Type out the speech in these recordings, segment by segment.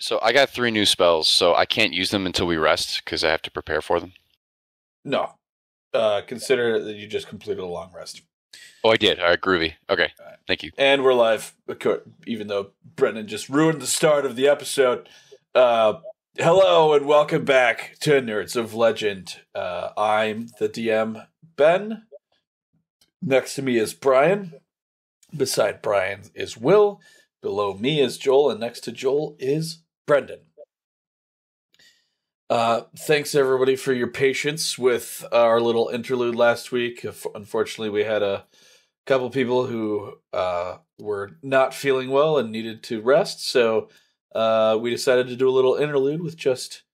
So I got 3 new spells, so I can't use them until we rest because I have to prepare for them. No. Consider that you just completed a long rest. Oh, I did. All right, groovy. Okay, thank you. And we're live, even though Brendan just ruined the start of the episode. Hello and welcome back to Nerds of Legend. I'm the DM, Ben. Next to me is Brian. Beside Brian is Will. Below me is Joel, and next to Joel is Brendan. Thanks everybody for your patience with our little interlude last week. Unfortunately, we had a couple people who were not feeling well and needed to rest, so we decided to do a little interlude with just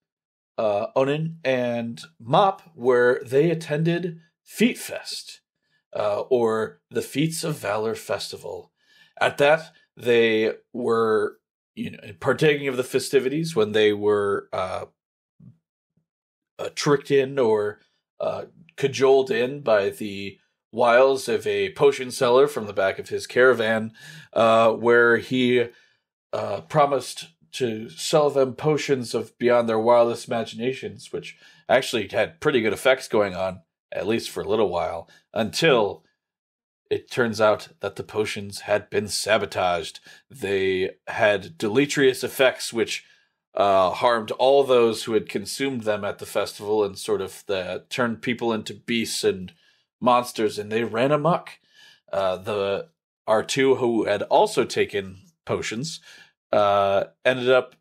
Onin and Mop, where they attended Feat Fest, or the Feats of Valor Festival. At that, they were, partaking of the festivities when they were tricked in or cajoled in by the wiles of a potion seller from the back of his caravan, where he promised to sell them potions of beyond their wildest imaginations, which actually had pretty good effects going on, at least for a little while, until it turns out that the potions had been sabotaged. They had deleterious effects, which harmed all those who had consumed them at the festival and sort of turned people into beasts and monsters, and they ran amok. The R2, who had also taken potions, ended up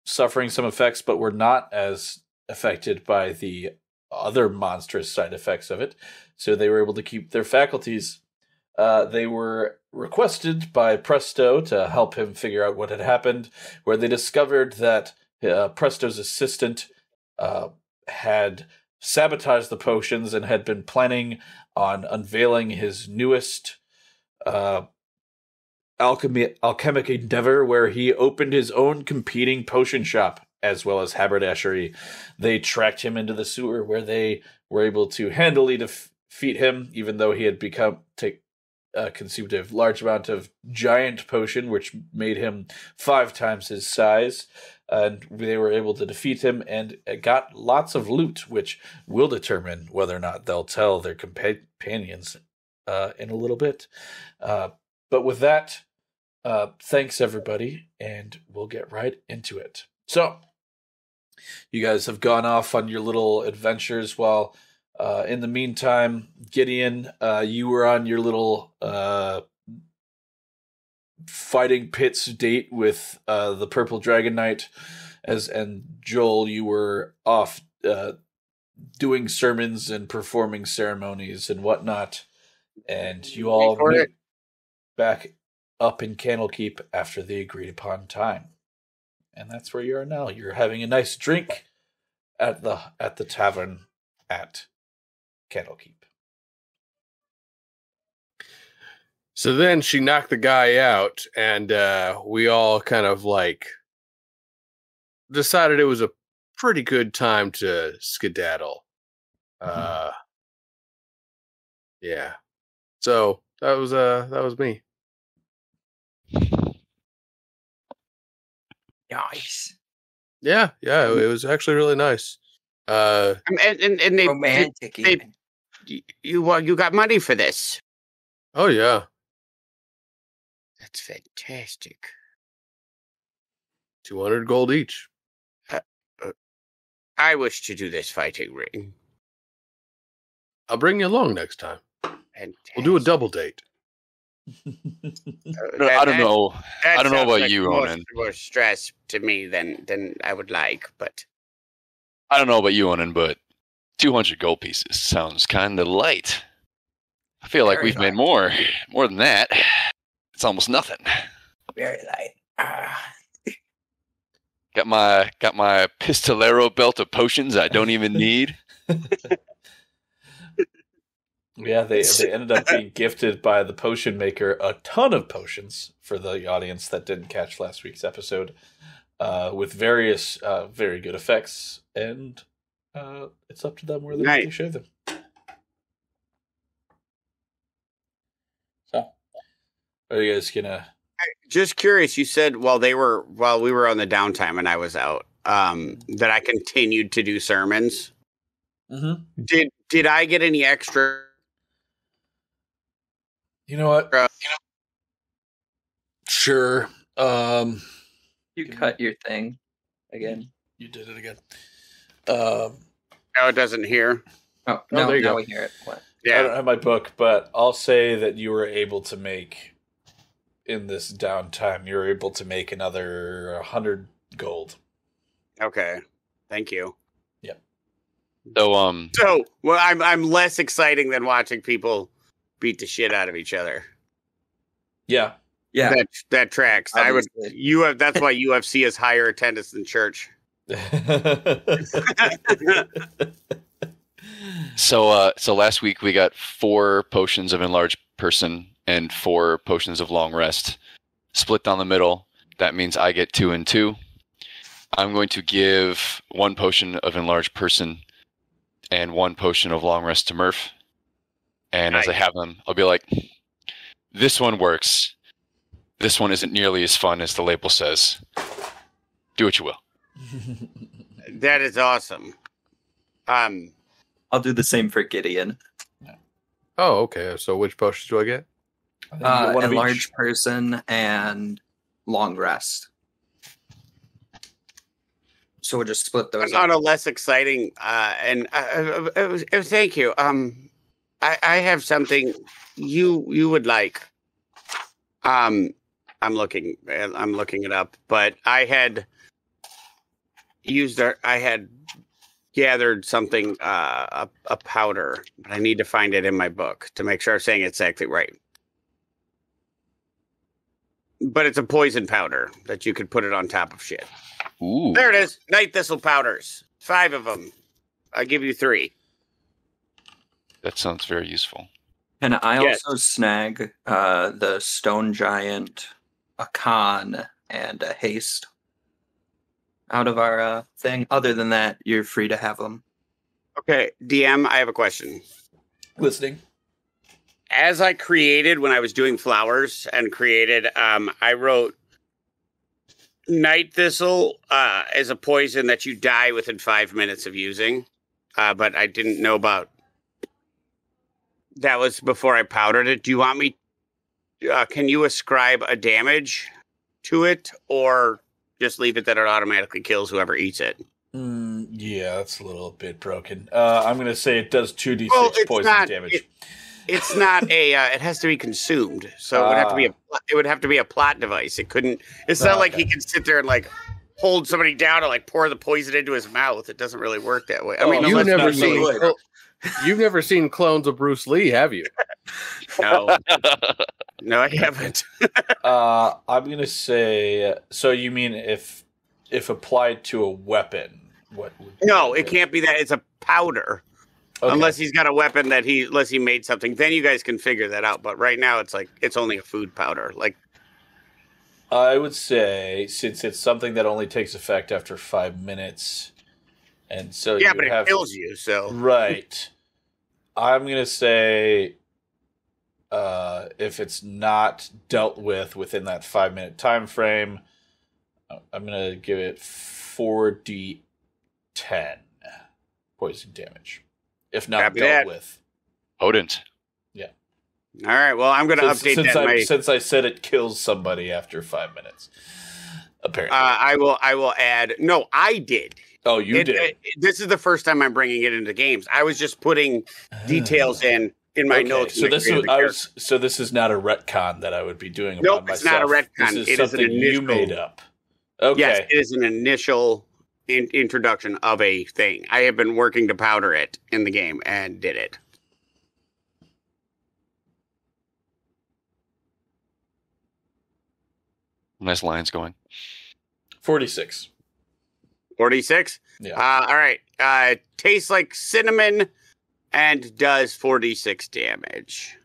suffering some effects, but were not as affected by the other monstrous side effects of it, so they were able to keep their faculties. They were requested by Presto to help him figure out what had happened, where they discovered that Presto's assistant had sabotaged the potions and had been planning on unveiling his newest alchemic endeavor, where he opened his own competing potion shop as well as haberdashery. They tracked him into the sewer, where they were able to handily defeat him, even though he had consumed a large amount of giant potion, which made him 5 times his size. And they were able to defeat him and got lots of loot, which will determine whether or not they'll tell their companions in a little bit. But with that, thanks everybody, and we'll get right into it. So, you guys have gone off on your little adventures while in the meantime, Gideon, you were on your little fighting pits date with the Purple Dragon Knight, and Joel, you were off doing sermons and performing ceremonies and whatnot, and you all meet back up in Candlekeep after the agreed upon time, and that's where you are now. You're having a nice drink at the tavern at Candlekeep. So then she knocked the guy out, and we all kind of decided it was a pretty good time to skedaddle. Yeah. So that was me. Nice. Yeah, it was actually really nice. And they Romantic. you got money for this. Oh yeah, That's fantastic. 200 gold each. I wish to do this fighting ring. I'll bring you along next time. Fantastic. We'll do a double date. I don't know. I don't know about you, Onan. More stress to me than I would like, but I don't know about you, Onan, but 200 gold pieces sounds kind of light. I feel like we've made more than that. It's almost nothing. Very light. Got my pistolero belt of potions I don't even need. Yeah, they ended up being gifted by the potion maker a ton of potions for the audience that didn't catch last week's episode, with various very good effects, and it's up to them where they share them. So, are you guys gonna Just curious. You said while we were on the downtime and I was out, that I continued to do sermons. Mm-hmm. Did I get any extra? You know what? Sure. You cut your thing again. You did it again. No, it doesn't hear. Oh, there no, you now go. we hear it. What? I don't have my book, but I'll say that you were able to make, in this downtime, you were able to make another 100 gold. Okay, thank you. Yep. So, well, I'm less exciting than watching people beat the shit out of each other. Yeah. Yeah. That tracks. Obviously. That's why UFC has higher attendance than church. So last week we got 4 potions of enlarged person and 4 potions of long rest, split down the middle. That means I get 2 and 2. I'm going to give 1 potion of enlarged person and 1 potion of long rest to Murph. And as I have them, I'll be like, this one works. This one isn't nearly as fun as the label says. Do what you will. That is awesome. I'll do the same for Gideon. Oh, okay. So which potions do I get? Enlarged person and long rest. So we'll just split those On up. a less exciting, thank you. I have something you would like. I'm looking it up, but I had gathered something, a powder, but I need to find it in my book to make sure I'm saying it exactly right. But it's a poison powder that you could put it on top of shit. Ooh. There it is. Night thistle powders. 5 of them. I'll give you 3. That sounds very useful. Can I Yes. also snag the stone giant, a con, and a haste out of our thing? Other than that, you're free to have them. Okay, DM, I have a question. Listening. As I created, when I was doing flowers and created, I wrote night thistle is a poison that you die within 5 minutes of using. But I didn't know about. That was before I powdered it. Do you want me? Can you ascribe a damage to it, or just leave it that it automatically kills whoever eats it? Yeah, that's a little bit broken. I'm going to say it does 2d6 poison damage. It's not a. It has to be consumed, so it would have to be a. It would have to be a plot device. It couldn't. It's not like he can sit there and like hold somebody down and like pour the poison into his mouth. It doesn't really work that way. I mean, you've never seen clones of Bruce Lee, have you? No, no, I haven't. I'm going to say. So you mean if applied to a weapon, what? No, it can't be that. It's a powder. Okay. Unless he's got a weapon unless he made something, then you guys can figure that out. But right now, it's like it's only a food powder. Like, I would say since it's something that only takes effect after 5 minutes, and so yeah, but it kills you. So right, I'm gonna say if it's not dealt with within that 5 minute time frame, I'm gonna give it 4d10 poison damage. If not dealt with. Potent. Yeah. All right. Well, I'm going to update that. Since I said it kills somebody after 5 minutes. Apparently. I will add. No, I did. Oh, you did. This is the first time I'm bringing it into games. I was just putting details in my notes. So this is not a retcon that I would be doing. Nope, it's not a retcon. This is something you made up. Okay. Yes, it is an initial introduction of a thing. I have been working to powder it in the game and did it. Nice lines going. 46. 46? Yeah. All right. Tastes like cinnamon and does 46 damage.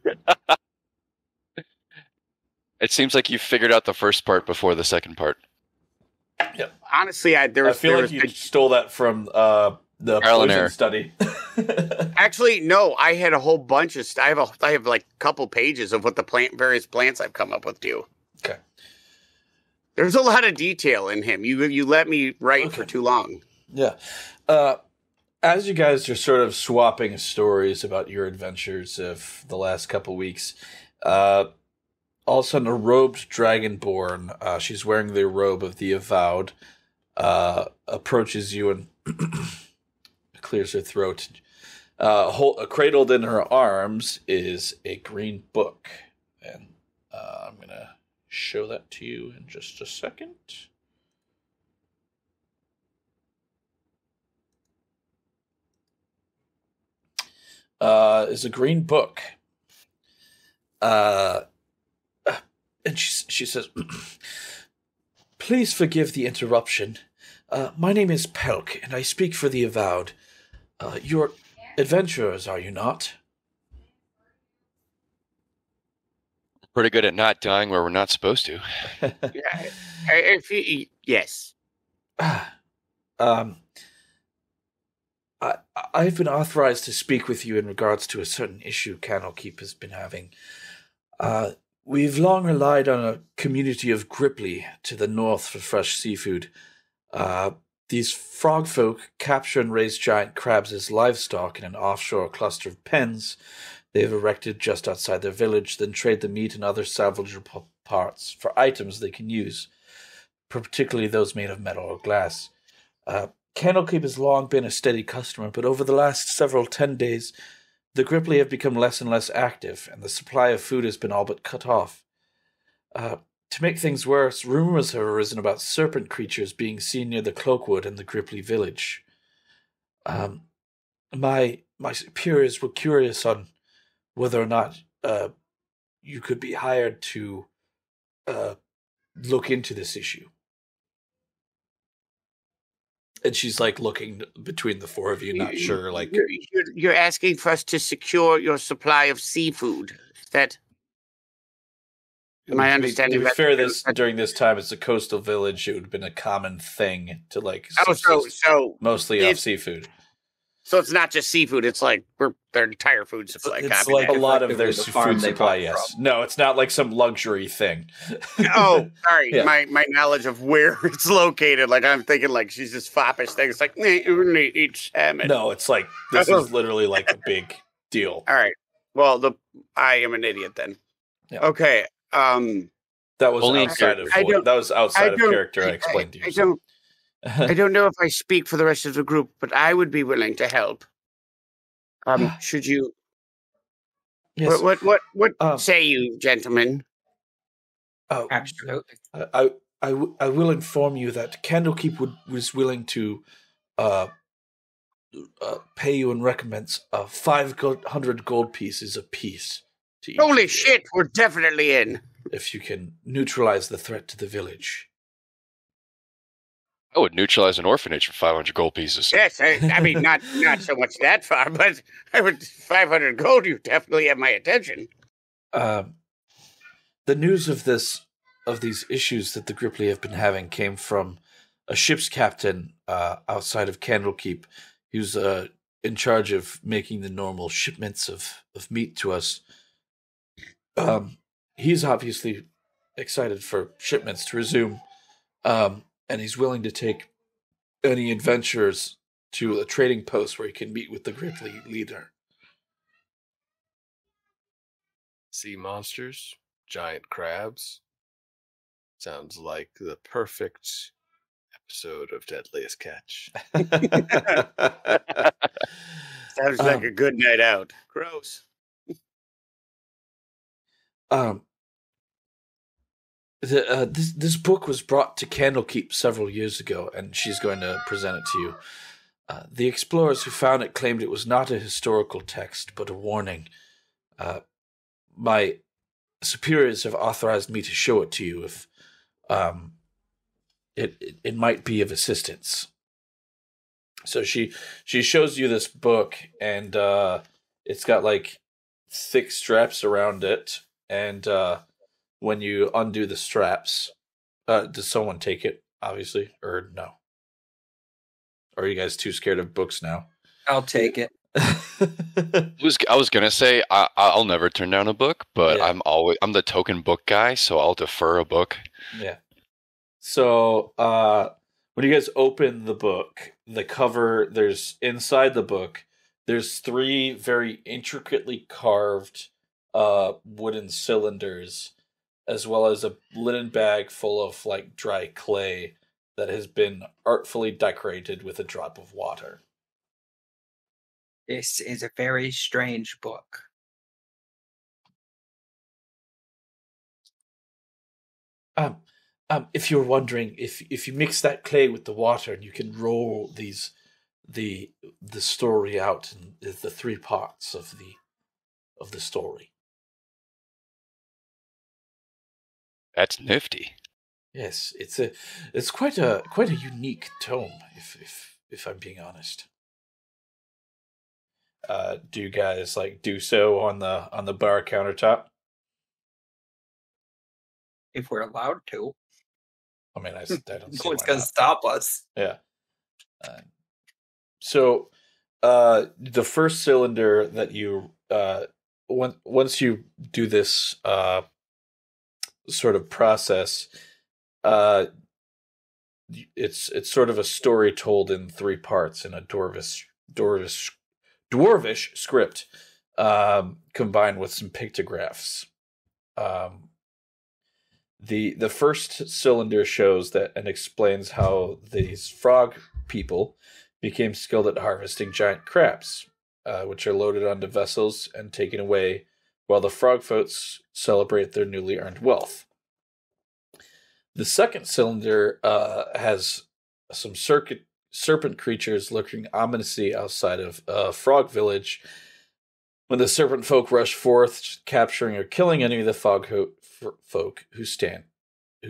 It seems like you figured out the first part before the second part. Yep. Honestly, I feel like you stole that from the poison study. Actually, no. I had a whole bunch of. I have like a couple pages of what the various plants I've come up with do. Okay. There's a lot of detail in him. You let me write for too long. Yeah. As you guys are sort of swapping stories about your adventures of the last couple weeks, all of a sudden a robed dragonborn, she's wearing the robe of the Avowed, approaches you and clears her throat. Cradled in her arms is a green book. And I'm going to show that to you in just a second. Is a green book. And she says, "Please forgive the interruption. My name is Pelk, and I speak for the Avowed. You're adventurers, are you not?" Pretty good at not dying where we're not supposed to. Yes. I've been authorized to speak with you in regards to a certain issue Candlekeep has been having. We've long relied on a community of Gripply to the north for fresh seafood. These frog folk capture and raise giant crabs as livestock in an offshore cluster of pens they've erected just outside their village, then trade the meat and other salvageable parts for items they can use, particularly those made of metal or glass. Candlekeep has long been a steady customer, but over the last several 10 days, the Gripply have become less and less active, and the supply of food has been all but cut off. To make things worse, rumors have arisen about serpent creatures being seen near the Cloakwood and the Gripply village. My superiors were curious on whether or not you could be hired to look into this issue. And she's like looking between the four of you, not sure. Like you're asking for us to secure your supply of seafood. Is that? Am I understanding? To be fair, during this time, it's a coastal village. It would have been a common thing to like. So mostly off seafood. So it's not just seafood. It's like their entire food supply. It's like a lot of their food supply. Yes. No, it's not like some luxury thing. Oh, sorry. Yeah. My knowledge of where it's located. Like I'm thinking, like she's this foppish thing. It's like we eat salmon. No, it's like this is literally like a big deal. All right. Well, I am an idiot then. Yeah. Okay. That was outside of character. I explained to you. I don't know if I speak for the rest of the group, but I would be willing to help. Should you? Yes. What say you, gentlemen? Absolutely. I will inform you that Candlekeep was willing to pay you in recompense 500 gold pieces apiece. To each Holy shit, we're definitely in. If you can neutralize the threat to the village. I would neutralize an orphanage for 500 gold pieces. Yes, I mean, not so much that far, but I would 500 gold. You definitely have my attention. The news of these issues that the Gripply have been having came from a ship's captain outside of Candlekeep, who's in charge of making the normal shipments of meat to us. He's obviously excited for shipments to resume. And he's willing to take any adventurers to a trading post where he can meet with the Gripply leader. Sea monsters, giant crabs. Sounds like the perfect episode of Deadliest Catch. Sounds like a good night out. Gross. This book was brought to Candlekeep several years ago, and she's going to present it to you. The explorers who found it claimed it was not a historical text, but a warning. My superiors have authorized me to show it to you if it might be of assistance. So she shows you this book, and it's got like thick straps around it, and when you undo the straps, does someone take it, obviously, or no? Or are you guys too scared of books now? I'll take it. I was gonna say I'll never turn down a book, but Yeah. I'm the token book guy, so I'll defer a book. Yeah. So when you guys open the book, the cover, there's inside the book, there's 3 very intricately carved wooden cylinders, as well as a linen bag full of like dry clay that has been artfully decorated with a drop of water. This is a very strange book. If you're wondering, if you mix that clay with the water, and you can roll the story out in the 3 parts of the story. That's nifty. Yes, it's quite a unique tome, if I'm being honest. Do you guys do so on the bar countertop? If we're allowed to. I mean, I don't see No one's why going to not. stop us. Yeah. So, the first cylinder that you once you do this sort of process, it's sort of a story told in 3 parts in a dwarvish script, combined with some pictographs. The first cylinder shows that and explains how these frog people became skilled at harvesting giant crabs, which are loaded onto vessels and taken away while the frog folks celebrate their newly earned wealth. The second cylinder has some serpent creatures lurking ominously outside of a frog village. When the serpent folk rush forth, capturing or killing any of the frog folk who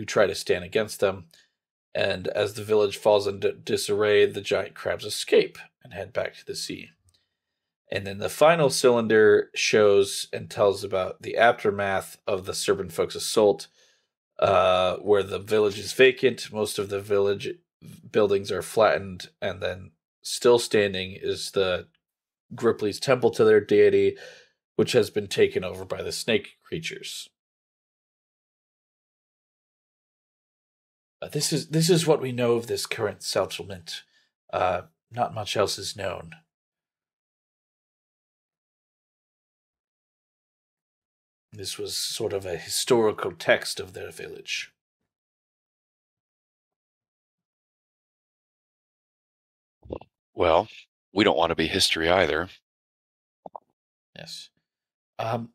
try to stand against them, and as the village falls into disarray, the giant crabs escape and head back to the sea. And then the final cylinder shows and tells about the aftermath of the serpent folk's assault, where the village is vacant, most of the village buildings are flattened, and then still standing is the Gripply's temple to their deity, which has been taken over by the snake creatures. This is what we know of this current settlement. Not much else is known. This was sort of a historical text of their village. Well, we don't want to be history either. Yes. I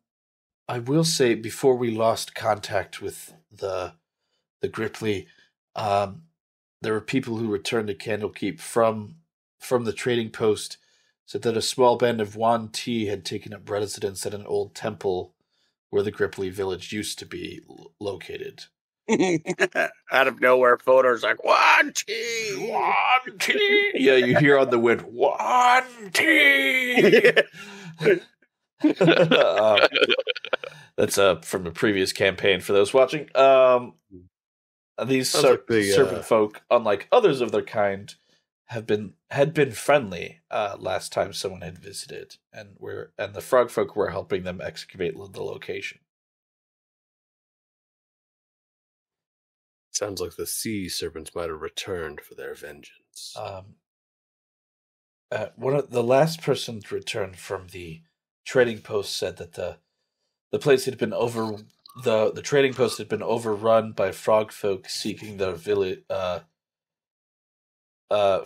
will say, before we lost contact with the Gripply, there were people who returned to Candlekeep from the trading post, said that a small band of Yuan Ti had taken up residence at an old temple where the Gripply village used to be located. Out of nowhere, photos like Yuan Ti. Yuan Ti! Yeah, you hear on the wind, Yuan Ti! That's from a previous campaign for those watching. These serpent folk, unlike others of their kind, had been friendly last time someone had visited, and the frog folk were helping them excavate the location. Sounds like the sea serpents might have returned for their vengeance. One of the last person to return from the trading post said that the place had been the trading post had been overrun by frog folk seeking their village,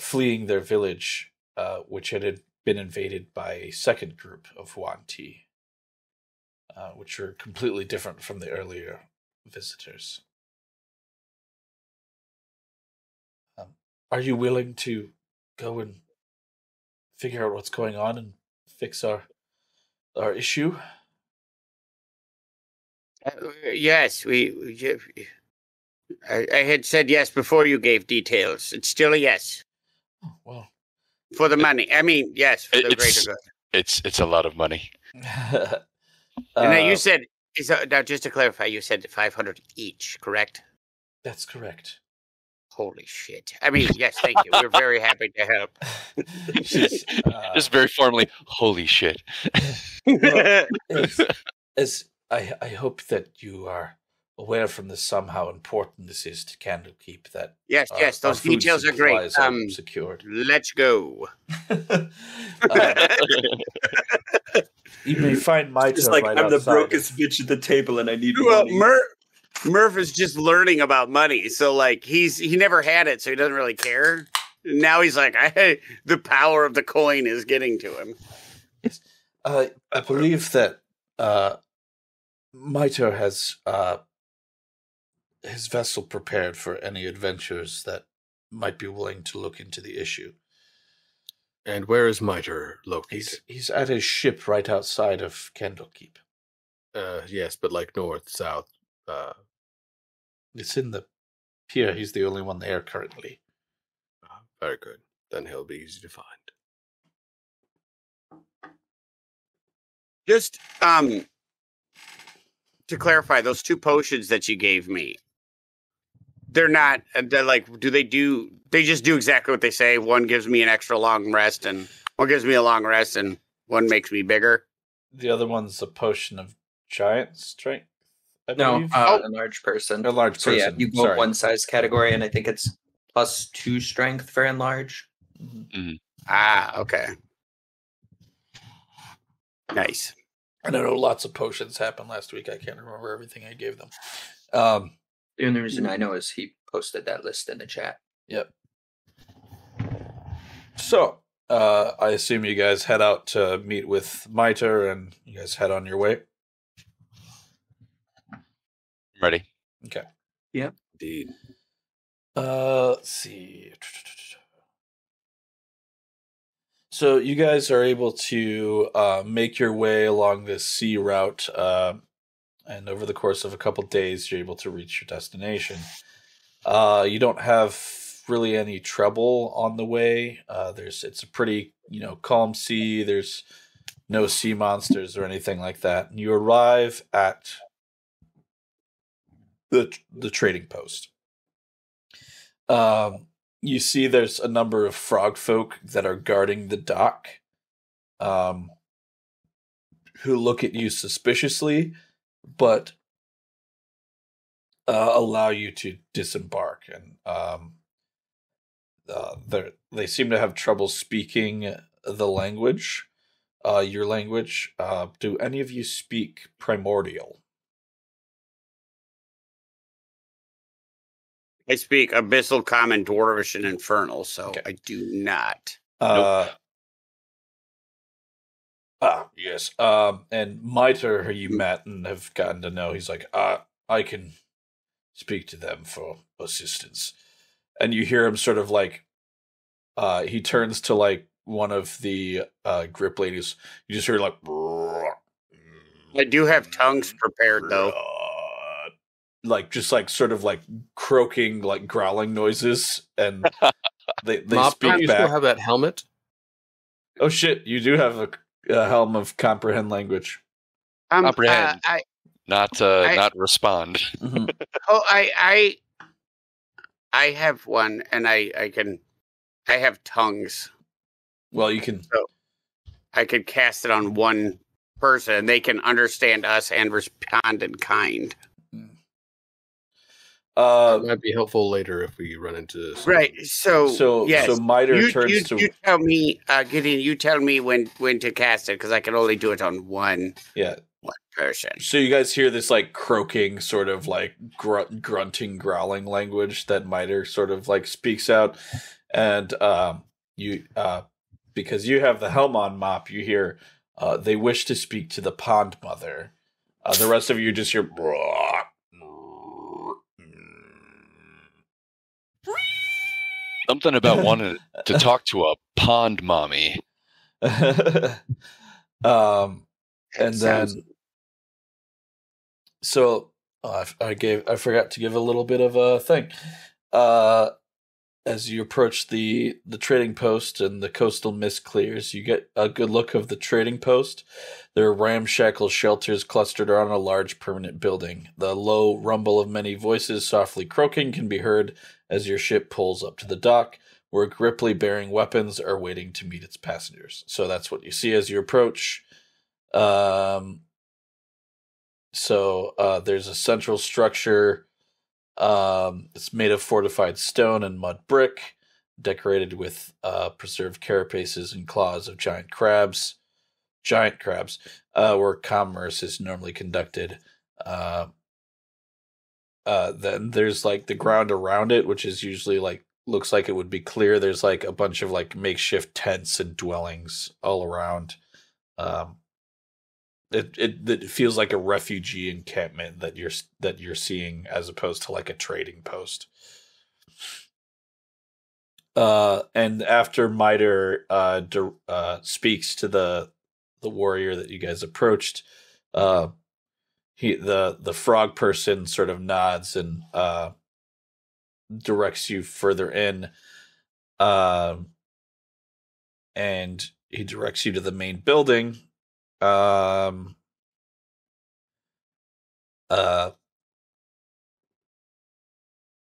fleeing their village, which had been invaded by a second group of Yuan Ti, which are completely different from the earlier visitors. Are you willing to go and figure out what's going on and fix our issue? Yes, I had said yes before you gave details. It's still a yes. Oh, well, for the money. I mean, yes, for the greater good. It's a lot of money. And now you said now just to clarify, you said 500 each, correct? That's correct. Holy shit! I mean, yes, thank you. We're very happy to help. Just very formally, holy shit. Well, as I hope that you are aware from this somehow important this is to Candlekeep that yes, those our food details are great. supplies secured. Let's go. You may find my It's like right I'm the outside. brokest bitch at the table, and I need Well, money. Murph is just learning about money, so like he never had it, so he doesn't really care. Now he's like, the power of the coin is getting to him. I believe that Mito has his vessel prepared for any adventurers that might be willing to look into the issue. And where is Miter located? He's at his ship right outside of Candlekeep. Yes, but like north, south. It's in the pier. He's the only one there currently. Very good. Then he'll be easy to find. Just to clarify, those 2 potions that you gave me, they're not. They're like, they just do exactly what they say. One gives me an extra long rest, and one gives me a long rest, and one makes me bigger. The other one's a potion of giant strength. I No, believe. a large person. A large So yeah, person. you go one size category, and I think it's +2 strength for enlarge. Ah, okay. Nice. I know lots of potions happened last week. I can't remember everything I gave them. The only reason I know is he posted that list in the chat. Yep. So, I assume you guys head out to meet with Miter, and you guys head on your way. Ready? Okay. Yep. Indeed. Let's see. So you guys are able to make your way along this sea route, and over the course of a couple days, you're able to reach your destination. You don't have really any trouble on the way. It's a pretty calm sea. There's no sea monsters or anything like that. And you arrive at the trading post. You see there's a number of frog folk that are guarding the dock, who look at you suspiciously, but allow you to disembark. And they seem to have trouble speaking the language, your language. Do any of you speak Primordial? I speak Abyssal, Common, Dwarvish, and Infernal, so Okay. I do not. Yes. And Miter, who you met and have gotten to know, he's like, I can speak to them for assistance. And you hear him sort of like, he turns to like one of the grip ladies. You just hear like, I do have tongues prepared, though. like just like sort of like croaking, like growling noises, and they Mop, don't speak you back. still have that helmet? Oh shit! You do have a helm of comprehend language. Comprehend. Not respond. Mm-hmm. Oh, I have one, and I have tongues. Well, you can. I could cast it on one person, and they can understand us and respond in kind. It might be helpful later if we run into this. Right. So yes. So Miter turns to you tell me, Gideon. You tell me when to cast it because I can only do it on one person. So you guys hear this like croaking, sort of like grunting, growling language that Miter sort of like speaks out, and you because you have the helm on, Mop, you hear they wish to speak to the pond mother. The rest of you just hear. Something about wanting to talk to a pond mommy. And then, so I forgot to give a little bit of a thing. As you approach the trading post and the coastal mist clears, you get a good look of the trading post. There are ramshackle shelters clustered around a large permanent building. The low rumble of many voices softly croaking can be heard as your ship pulls up to the dock. where Gripply bearing weapons are waiting to meet its passengers. So that's what you see as you approach. There's a central structure. It's made of fortified stone and mud brick, decorated with preserved carapaces and claws of giant crabs, where commerce is normally conducted. Then there's like the ground around it, which is usually like looks like it would be clear. There's like a bunch of like makeshift tents and dwellings all around. It feels like a refugee encampment that you're seeing as opposed to like a trading post. And after Miter speaks to the warrior that you guys approached, the frog person sort of nods and directs you further in, and he directs you to the main building. And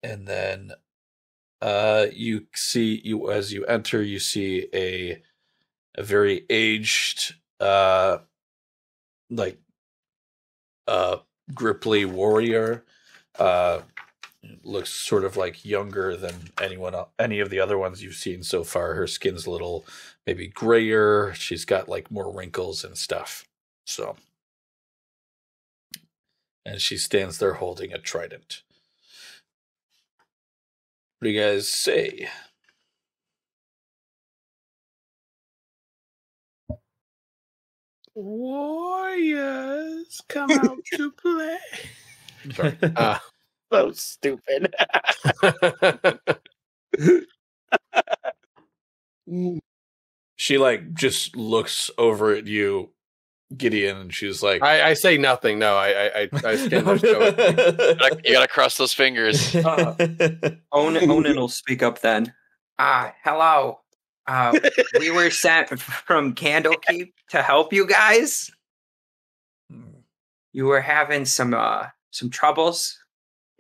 then you see as you enter, you see a very aged Gripply warrior. Looks sort of like younger than any of the other ones you've seen so far. Her skin's a little maybe grayer. She's got like more wrinkles and stuff. So, and she stands there holding a trident. What do you guys say? Warriors come out to play. Sorry. So stupid. She like just looks over at you, Gideon, and she's like, I say nothing. No, I stand there stoically. You gotta cross those fingers. Onan will speak up then. Hello. We were sent from Candlekeep to help you guys. You were having some troubles.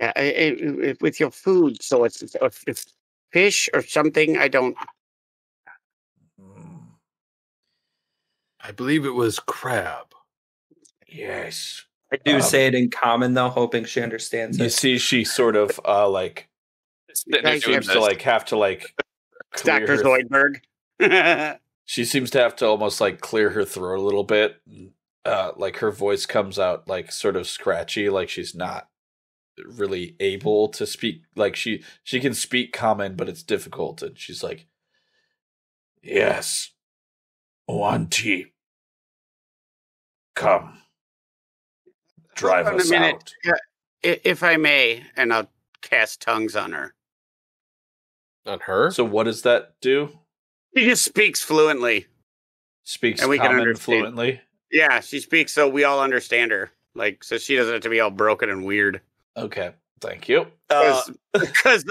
Yeah, with your food, so it's fish or something. I don't. I believe it was crab. yes. I do say it in common though, hoping she understands You it. see, she sort of like They're doing seems to this. like have to like clear Dr. her. Zoidberg. She seems to have to almost like clear her throat a little bit. Like her voice comes out like sort of scratchy, like she's not really able to speak. Like she can speak common, but it's difficult. And she's like, "Yes, one tea. Come, drive Hold on a us minute. out." Yeah, if I may, and I'll cast tongues on her. On her? So what does that do? She just speaks fluently. Speaks And we can common understand. fluently. Yeah, she speaks so we all understand her. Like, so she doesn't have to be all broken and weird. Okay, thank you. Because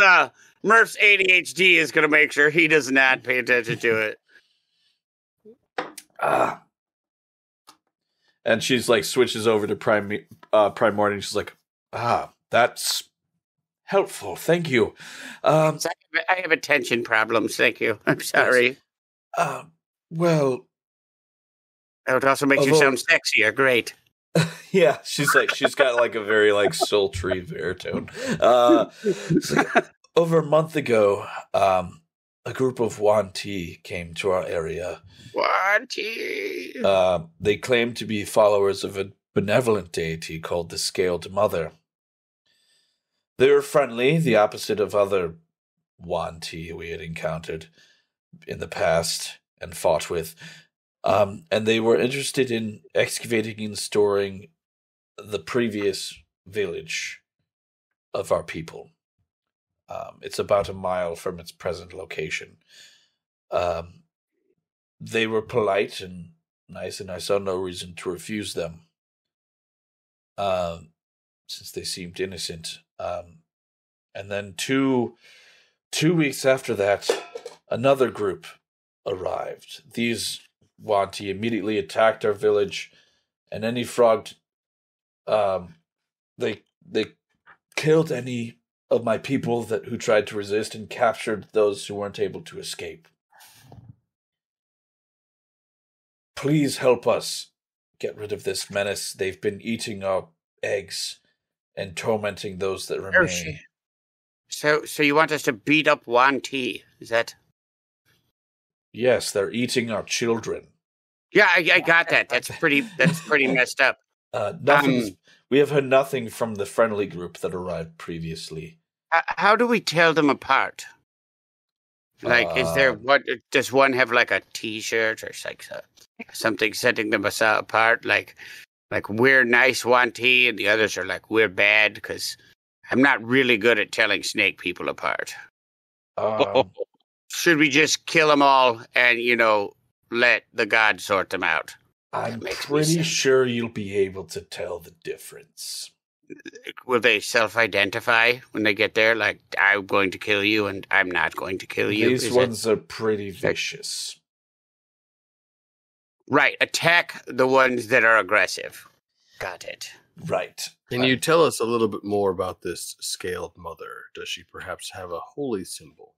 Murph's ADHD is going to make sure he does not pay attention to it. And she's like switches over to Primordial. She's like, that's helpful. Thank you. So I have attention problems. Thank you. I'm sorry. Well, It also makes you sound sexier. Great. yeah, she's got like a very like sultry baritone. It's like, over a month ago, a group of Wanti came to our area. Wanti. They claimed to be followers of a benevolent deity called the Scaled Mother. They were friendly, the opposite of other Wanti we had encountered in the past and fought with. And they were interested in excavating and storing the previous village of our people. It's about a mile from its present location. They were polite and nice, and I saw no reason to refuse them, since they seemed innocent. And then two weeks after that, another group arrived. These Wanti immediately attacked our village, and any frog. They killed any of my people who tried to resist and captured those who weren't able to escape. Please help us get rid of this menace. They've been eating our eggs and tormenting those that remain. So you want us to beat up Wan Ti? Is that? Yes, they're eating our children. Yeah, I got that. That's pretty messed up. We have heard nothing from the friendly group that arrived previously. How do we tell them apart? Like, is there does one have like a T-shirt or like something setting them apart? Like we're nice, Wan Ti, and the others are like we're bad. Because I'm not really good at telling snake people apart. Should we just kill them all and let the gods sort them out? I'm pretty sure you'll be able to tell the difference. Will they self-identify when they get there? Like, I'm going to kill you and I'm not going to kill you? These ones are pretty vicious. Right. Attack the ones that are aggressive. Got it. Right. Can you tell us a little bit more about this scaled mother? Does she perhaps have a holy symbol?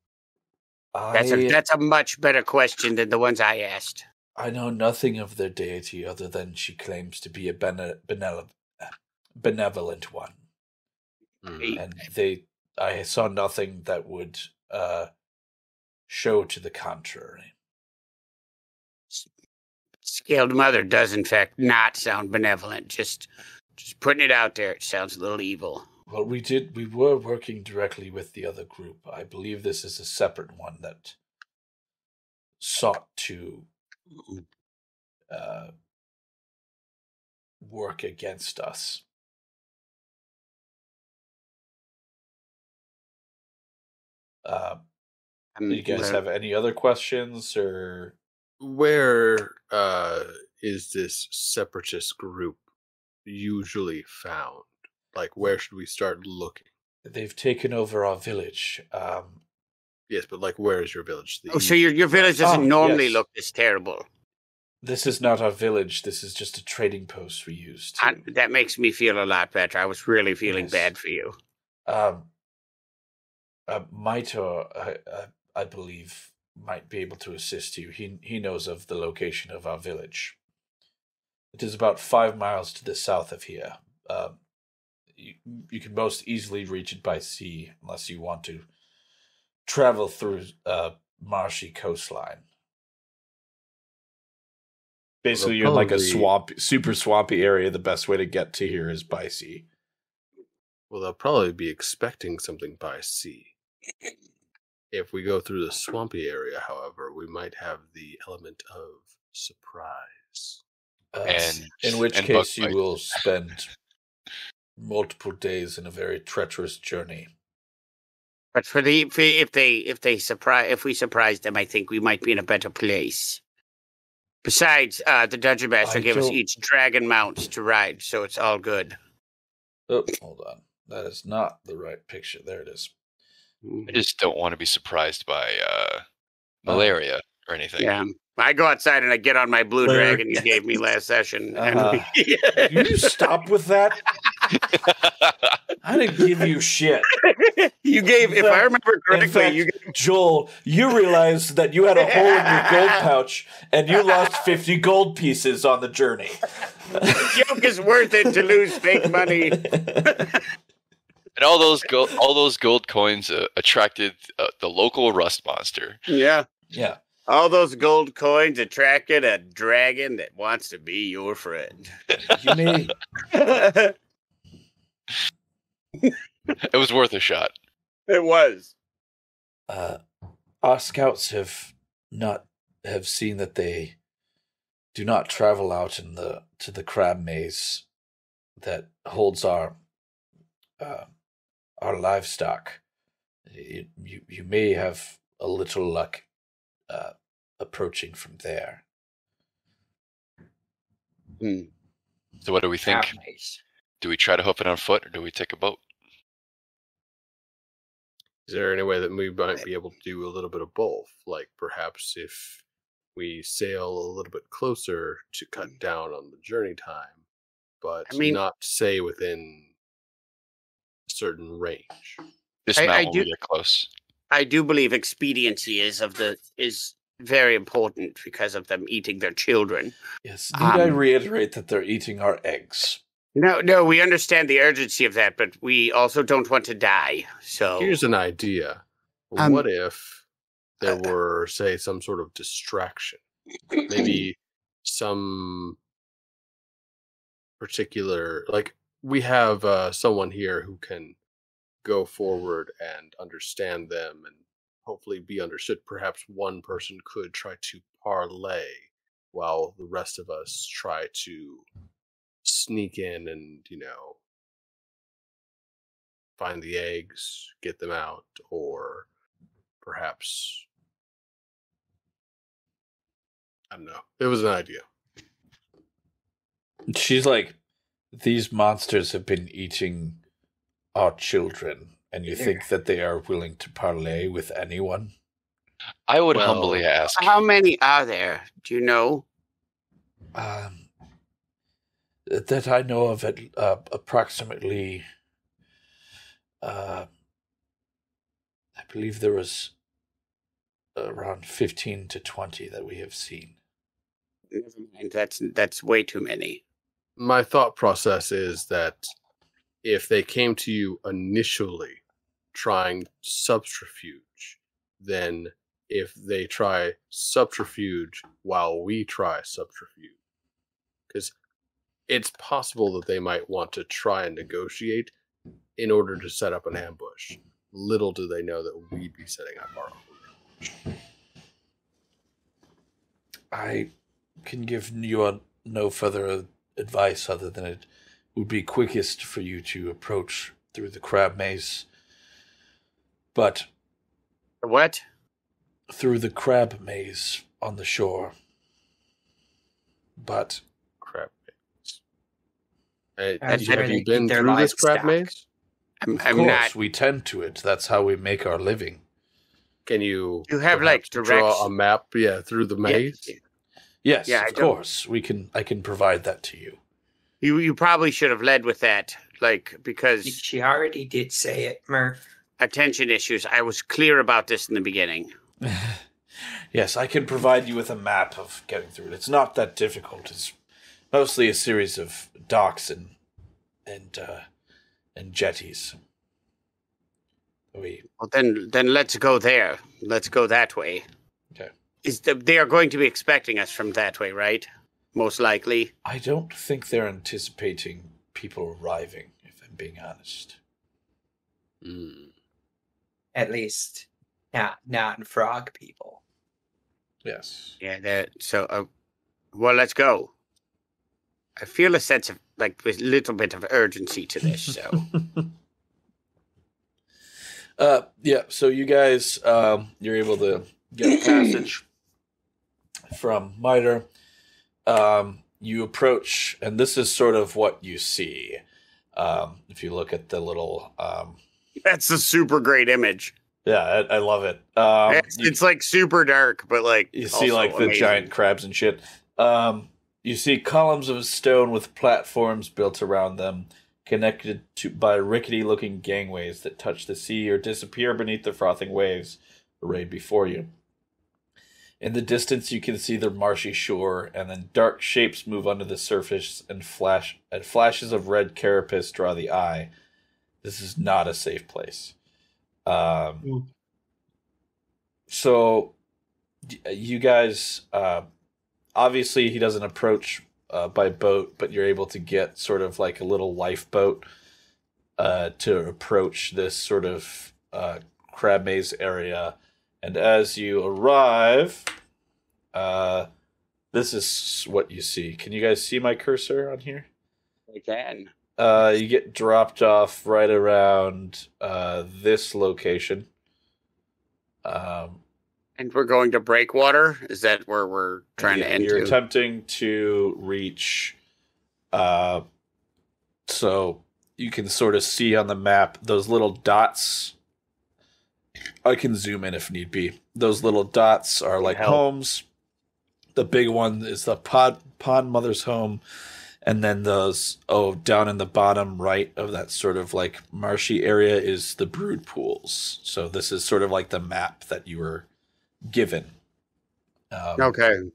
That's a much better question than the ones I asked. I know nothing of their deity other than she claims to be a benevolent one. And I saw nothing that would show to the contrary. Scaled mother does in fact not sound benevolent. Just putting it out there, it sounds a little evil. Well, we were working directly with the other group. I believe this is a separate one that sought to work against us. Do you guys have any other questions, or where is this separatist group usually found? Like, where should we start looking? They've taken over our village. Yes, but like, where is your village? So your village doesn't normally look this terrible. This is not our village. This is just a trading post we used. That makes me feel a lot better. I was really feeling bad for you. Maito, I believe, might be able to assist you. He knows of the location of our village. It is about 5 miles to the south of here. You can most easily reach it by sea, unless you want to travel through marshy coastline. Basically, you're in like a super swampy area. The best way to get to here is by sea. Well, they'll probably be expecting something by sea. If we go through the swampy area, however, we might have the element of surprise. In which case, you will spend multiple days in a very treacherous journey. But if we surprise them, I think we might be in a better place. Besides, the Dungeon Master gave us each dragon mounts to ride, so it's all good. Oh, hold on. That is not the right picture. There it is. I just don't want to be surprised by malaria or anything. Yeah. I go outside and I get on my blue dragon you gave me last session. You stop with that? I didn't give you shit. You gave, if I remember correctly, Joel, you realized that you had a hole in your gold pouch and you lost 50 gold pieces on the journey. The joke is worth it to lose fake money. And all those gold coins attracted the local rust monster. Yeah. Yeah. All those gold coins attracted a dragon that wants to be your friend. You may. It was worth a shot. It was. Our scouts have seen that they do not travel out to the crab maze that holds our livestock. You may have a little luck approaching from there. So what do we think? Do we try to hoof it on foot, or do we take a boat? Is there any way that we might be able to do a little bit of both? Like perhaps if we sail a little bit closer to cut down on the journey time, but not say within a certain range. Dismount when do we get close. I do believe expediency is very important because of them eating their children. Yes. Need I reiterate that they're eating our eggs? No, we understand the urgency of that, but we also don't want to die. So Here's an idea. What if there were, say, some sort of distraction? Maybe some particular, like we have someone here who can go forward and understand them and hopefully be understood. Perhaps one person could try to parlay while the rest of us try to sneak in and, find the eggs, get them out, or perhaps, I don't know. It was an idea. She's like, these monsters have been eating our children, and you think that they are willing to parlay with anyone? I would humbly ask. How many are there? Do you know? That I know of, at approximately, I believe there was around 15 to 20 that we have seen. Never mind. That's way too many. My thought process is that if they came to you initially trying subterfuge, then if they try subterfuge while we try subterfuge, because it's possible that they might want to try and negotiate in order to set up an ambush. Little do they know that we'd be setting up our own. I can give you no further advice other than it would be quickest for you to approach through the crab maze. But what? Through the crab maze on the shore. But crab maze. That's Have where you they been eat their through this crab livestock. maze? I'm of course, not. we tend to it. That's how we make our living. Can you? You have like perhaps directions. draw a map? Yeah, through the maze. Yes, Yeah, of course. I can provide that to you. You probably should have led with that, because She already did say it, Murph. attention issues. I was clear about this in the beginning. Yes, I can provide you with a map of getting through it. It's not that difficult. It's mostly a series of docks and jetties. Well, then let's go there. Let's go that way. Okay. They are going to be expecting us from that way, right? Most likely. I don't think they're anticipating people arriving, if I'm being honest. At least not frog people. Yes. Yeah. Well, let's go. I feel a sense of a little bit of urgency to this. So. Yeah, so you guys, you're able to get passage from Miter. You approach, and this is sort of what you see. If you look at the little... That's a super great image. Yeah, I love it. It's like super dark, but you see also the amazing. giant crabs and shit. You see columns of stone with platforms built around them, connected by rickety-looking gangways that touch the sea or disappear beneath the frothing waves arrayed before you. In the distance, you can see the marshy shore, and then dark shapes move under the surface and flashes of red carapace draw the eye. This is not a safe place. So, you guys, obviously he doesn't approach by boat, but you're able to get sort of like a little lifeboat to approach this sort of crab maze area. And as you arrive, this is what you see. Can you guys see my cursor on here? I can. You get dropped off right around this location. And we're going to Breakwater? Is that where we're trying to end? You're attempting to reach... so you can sort of see on the map those little dots. I can zoom in if need be. Those little dots are like homes. The big one is the Pond Mother's home. And then down in the bottom right of that sort of like marshy area is the brood pools. So this is sort of like the map that you were given. Okay.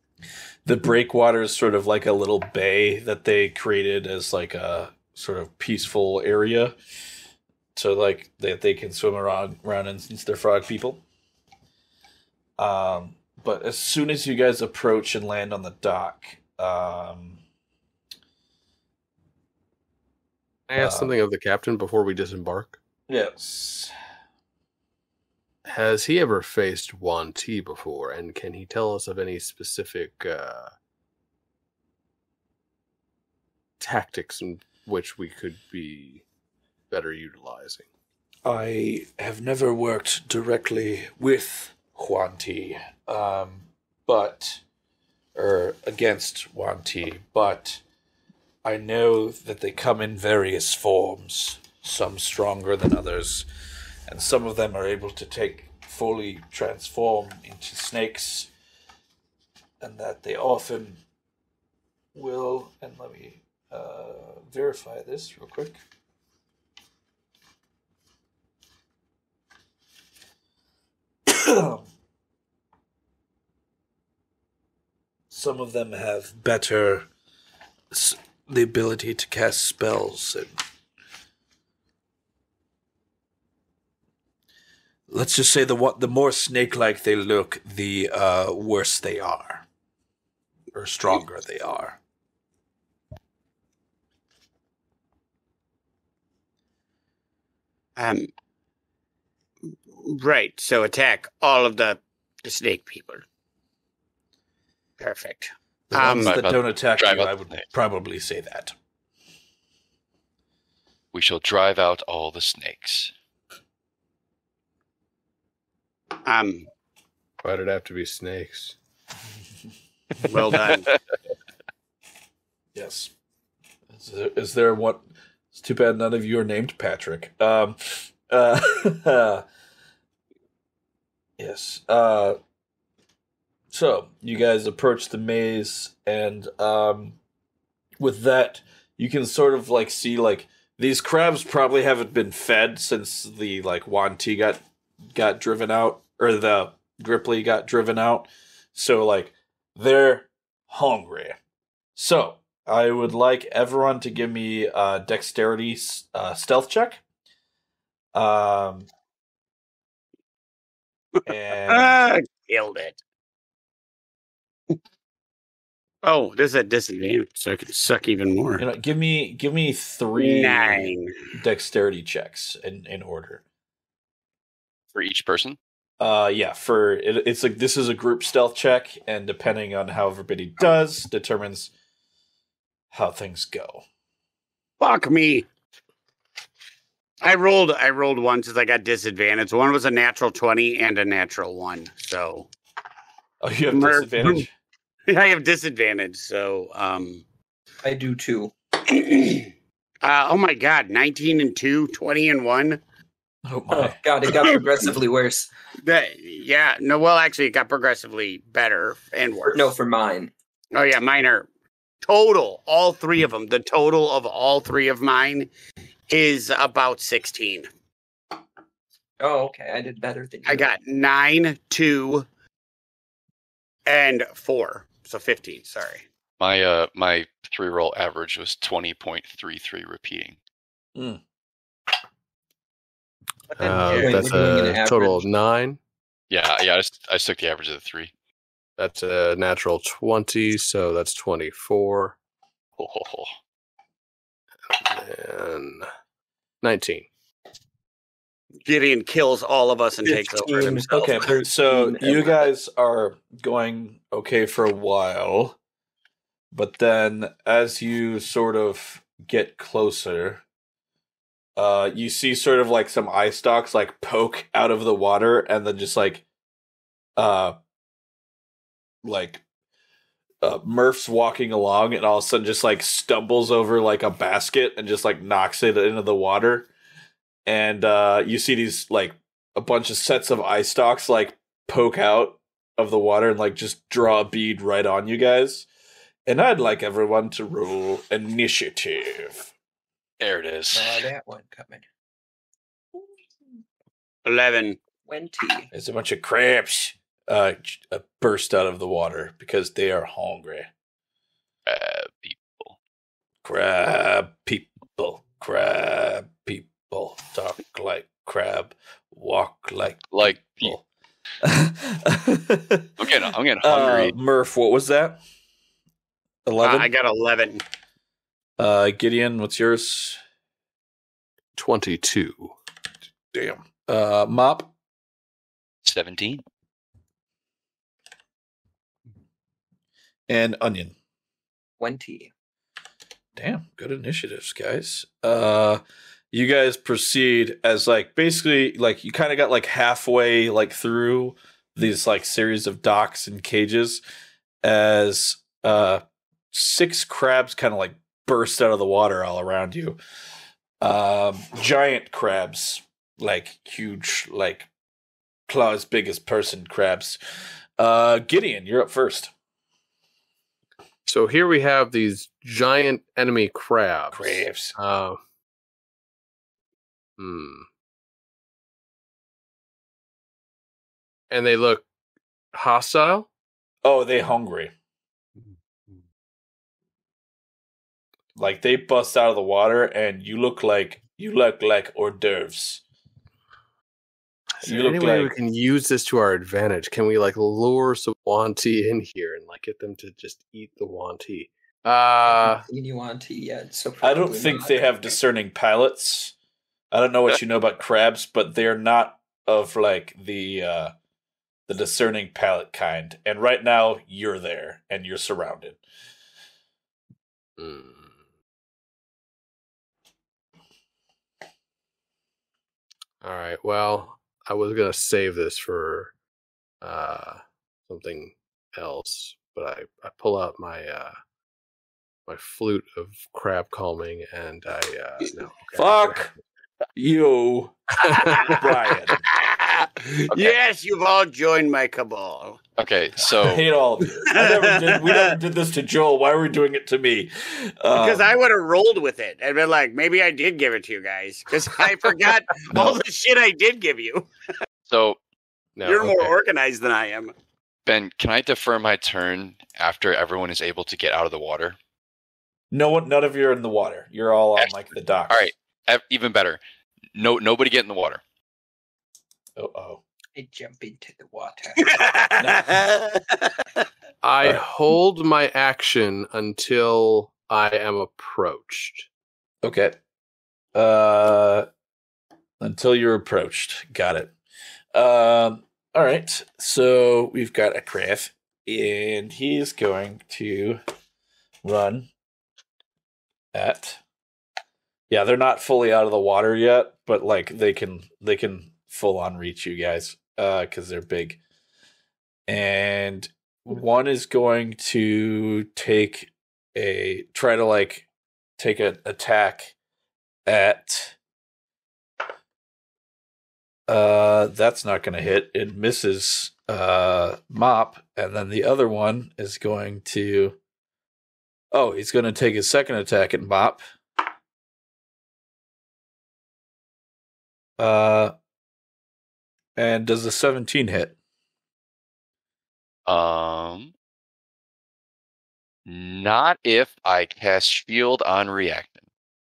The breakwater is sort of like a little bay that they created as like a sort of peaceful area. So like they can swim around and since they're frog people. But as soon as you guys approach and land on the dock, I ask something of the captain before we disembark. yes. Has he ever faced Yuan Ti before, and can he tell us of any specific tactics in which we could be better utilizing? I have never worked directly with Yuan Ti, against Yuan Ti, but I know that they come in various forms, some stronger than others, and some of them are able to fully transform into snakes, and that they often will, and let me verify this real quick. Some of them have the ability to cast spells, and let's just say the more snake-like they look, the worse they are, or stronger they are. Right. So attack all of the snake people. Perfect. The ones that Drive don't attack drive you, out I the would snake. probably say that. We shall drive out all the snakes. Why'd it have to be snakes? Well done. Yes. Is there one? It's too bad none of you are named Patrick. Yes. So you guys approach the maze, and with that, you can sort of like see like these crabs probably haven't been fed since the like Yuan Ti got driven out, or the Gripply got driven out. So like they're hungry. So I would like everyone to give me a dexterity stealth check. And Killed it. Oh, there's a disadvantage, so I can suck even more. give me 3 9. dexterity checks in order. For each person? Yeah, it's like this is a group stealth check, and depending on how everybody does, determines how things go. Fuck me. I rolled one since I got disadvantage. One was a natural 20 and a natural 1. So Oh, you have disadvantage? I have disadvantage. So I do too. oh my god, 19 and 2, 20 and 1. Oh Oh my. god, it got progressively worse. Actually it got progressively better and worse. No, for mine. Oh yeah, mine are total, all 3 of them. The total of all 3 of mine is about 16. Oh, okay. I did better than you. I got 9, 2, and 4. So 15, sorry. My 3-roll average was 20.33 repeating. Mm. Wait, That's we're doing an a total of average. 9. Yeah, I just took the average of the 3. That's a natural 20, so that's 24. Ho, ho, ho. And 19. Gideon kills all of us and takes over 15. himself. Okay, so 13 you and- guys are going okay for a while, but then as you sort of get closer, you see sort of like some eye stalks like poke out of the water, and then just Murph's walking along, and all of a sudden just like stumbles over like a basket and just like knocks it into the water. And you see these like a bunch of sets of eye stalks like poke out of the water and like just draw a bead right on you guys. And I'd like everyone to roll initiative. There it is. Saw that one coming. 11. 20. There's a bunch of crabs burst out of the water because they are hungry. People. Crab people, talk like crab, walk like people. people. I'm getting hungry. Murph, what was that? 11? I got 11. Gideon, what's yours? 22. Damn. Mop? 17. And Onion. 20. Damn, good initiatives, guys. You guys proceed as basically you kind of got halfway through these series of docks and cages as 6 crabs kind of burst out of the water all around you. Giant crabs, huge, claws big as person crabs. Gideon, you're up first. So here we have these giant enemy crabs. And they look hostile? Oh, they hungry. They bust out of the water, and you look like hors d'oeuvres. Is there any way we can use this to our advantage? Can we lure some Wanty in here and get them to just eat the Wanty? You want to yet? So I don't think they have discerning palates. I don't know what you know about crabs, but they're not of the discerning palate kind. And right now, you're there and you're surrounded. All right. Well, I was gonna save this for something else, but I pull out my my flute of crab calming, and I no. Okay, Fuck you, Brian. Okay. Yes, you've all joined my cabal. Okay, I so hate all of you. We never did this to Joel. Why are we doing it to me? Because I would have rolled with it and been like, maybe I did give it to you guys. Because I forgot all the shit I did give you. so No, You're more okay. organized than I am. Ben, can I defer my turn after everyone is able to get out of the water? none of you are in the water. You're all on the dock. All right, even better. Nobody get in the water. Uh-oh. I jump into the water. I hold my action until I am approached. Okay. Until you're approached. Got it. All right. So we've got a crab, and he's going to run at. Yeah, they're not fully out of the water yet, but they can full on reach you guys because they're big. And one is going to take an attack at that's not going to hit. It misses Mop, and then the other one is going to he's going to take his second attack at Mop. And does the 17 hit? Not if I cast shield on reacting.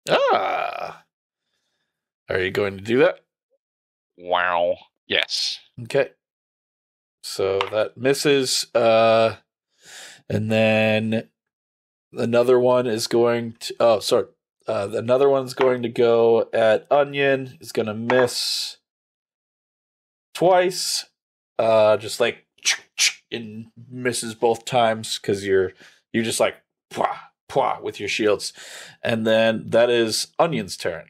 Ah. Are you going to do that? Wow. Yes. Okay. So that misses. And then another one is going to another one's going to go at Onion. Is going to miss twice. Just and misses both times because you're just pwah, pwah with your shields. And then that is Onion's turn.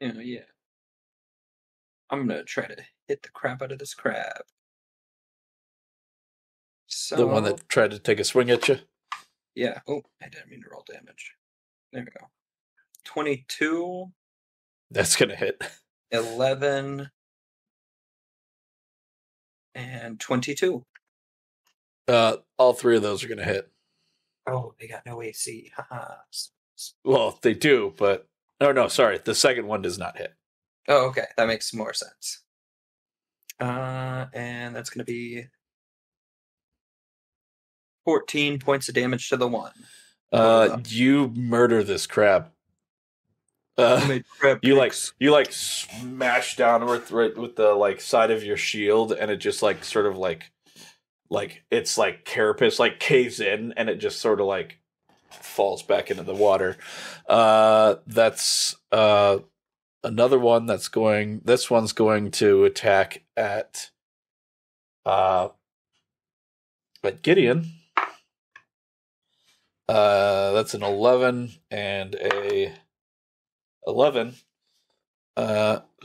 Yeah. I'm gonna try to hit the crap out of this crab. So The one that tried to take a swing at you. yeah. Oh, I didn't mean to roll damage. There we go. 22, That's going to hit. 11, and 22. All three of those are going to hit. Oh, they got no AC. Haha. Well, they do, but no, sorry. The second one does not hit. Oh, okay. That makes more sense. And that's going to be 14 points of damage to the one. You murder this crab. You smash downward with the side of your shield, and it just sort of it's carapace caves in, and it just sort of falls back into the water. That's another one that's going. This one's going to attack at Gideon. That's an 11 and a 11.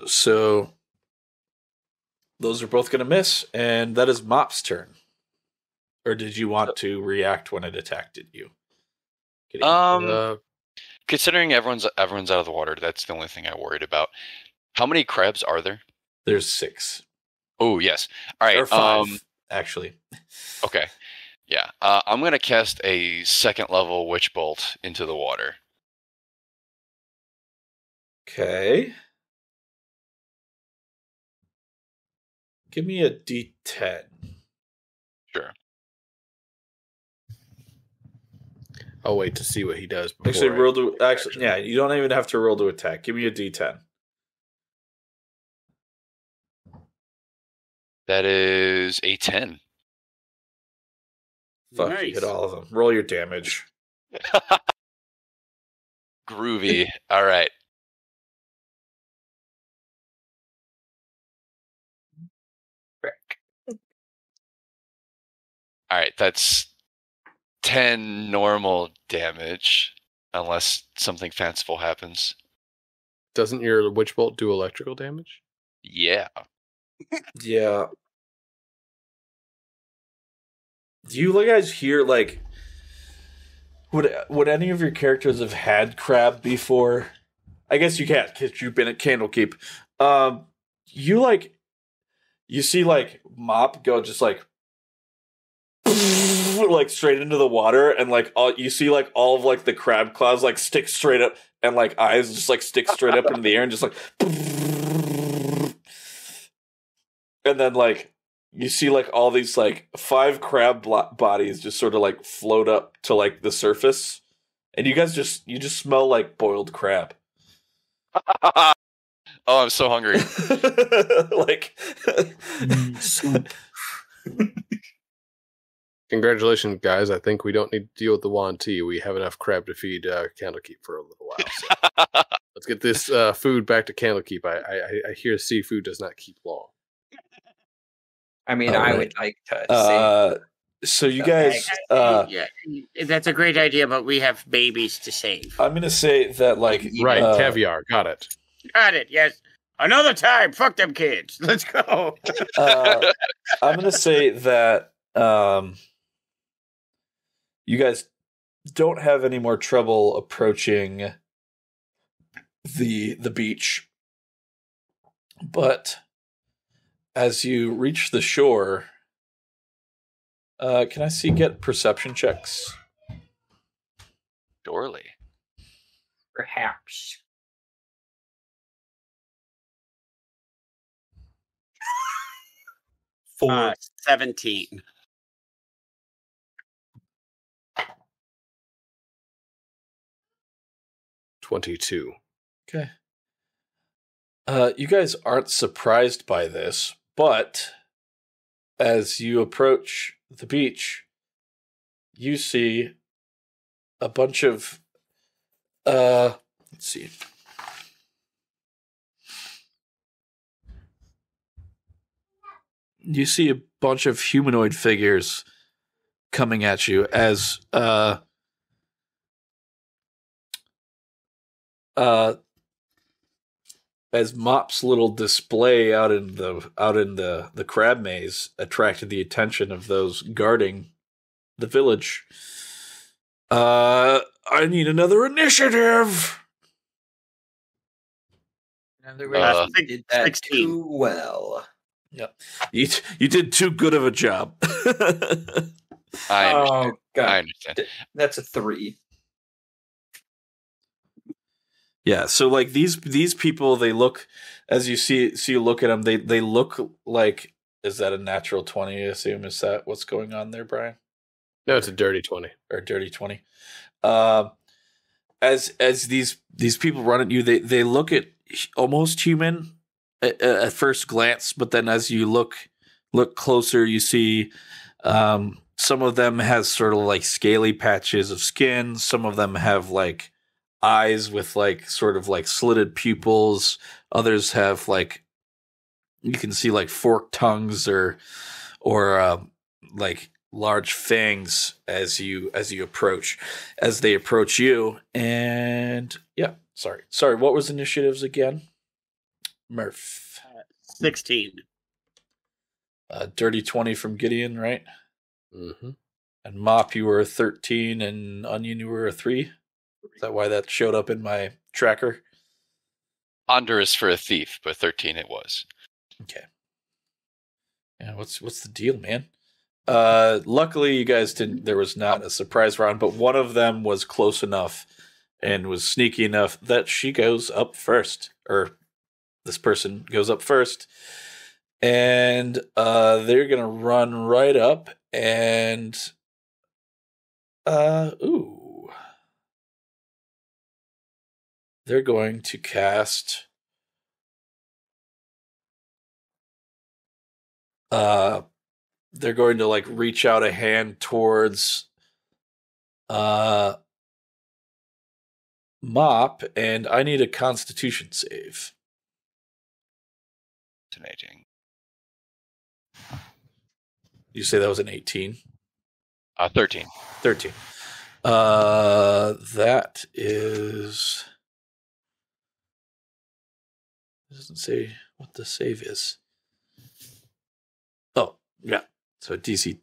So those are both going to miss, and that is Mop's turn. Or did you want to react when it attacked at you? Considering everyone's out of the water, that's the only thing I worried about. How many crabs are there? There's 6. Oh, yes. All right. Or 5, actually. Okay. Yeah. I'm going to cast a second level witch bolt into the water. Okay. Give me a D10. Sure. I'll wait to see what he does. Yeah, you don't even have to roll to attack. Give me a D10. That is a 10. Fuck, Nice. you hit all of them. Roll your damage. Groovy. All right. All right, that's 10 normal damage, unless something fanciful happens. Doesn't your witch bolt do electrical damage? Yeah. Yeah. Do you guys hear would any of your characters have had crab before? I guess you can't because you've been at Candlekeep. You see Mop go just straight into the water, and you see all of the crab claws stick straight up, and eyes just stick straight up into the air, and just and then you see all these 5 crab bodies just sort of float up to the surface, and you just smell boiled crab. Oh, I'm so hungry. Soup. Congratulations, guys. I think we don't need to deal with the Yuan Ti. We have enough crab to feed Candlekeep for a little while. So let's get this food back to Candlekeep. I hear seafood does not keep long. I mean, All I right. would like to So you guys, Yeah, that's a great idea, but we have babies to save. I'm gonna say that Right, caviar. Got it. Got it. Yes. Another time. Fuck them kids. Let's go. I'm gonna say that you guys don't have any more trouble approaching the beach, but as you reach the shore, can I get perception checks? Dorley. perhaps. Four. 17. $22. Okay. You guys aren't surprised by this, but as you approach the beach, you see a bunch of let's see. You see a bunch of humanoid figures coming at you as Mop's little display out in the crab maze attracted the attention of those guarding the village. I need another initiative. Another way think did that 16. too well. Yep, you did too good of a job. I understand. Oh god, I understand. That's a 3. Yeah, so like these people, they look, as you look at them, they look like, is that a natural 20? I assume, is that what's going on there, Brian? No, it's a dirty 20. Or dirty 20? As these people run at you, they look at almost human at first glance, but then as you look closer, you see some of them has sort of like scaly patches of skin. Some of them have like eyes with like sort of like slitted pupils. Others have like, you can see like forked tongues or like large fangs as they approach you. And yeah, sorry, what was initiatives again? Murph. 16. Dirty 20 from Gideon, right? Mm-hmm. And Mop, you were a 13, and Onion, you were a 3. Is that why that showed up in my tracker? Ponderous for a thief, but 13 it was. Okay. Yeah, what's the deal, man? Luckily you guys didn't, there was not a surprise round, but one of them was close enough and was sneaky enough that she goes up first, or this person goes up first, and they're gonna run right up and they're going to cast they're going to like reach out a hand towards Mop, and I need a Constitution save. Fascinating. You say that was an 18? 13. 13. That is... It doesn't say what the save is. Oh, yeah. So DC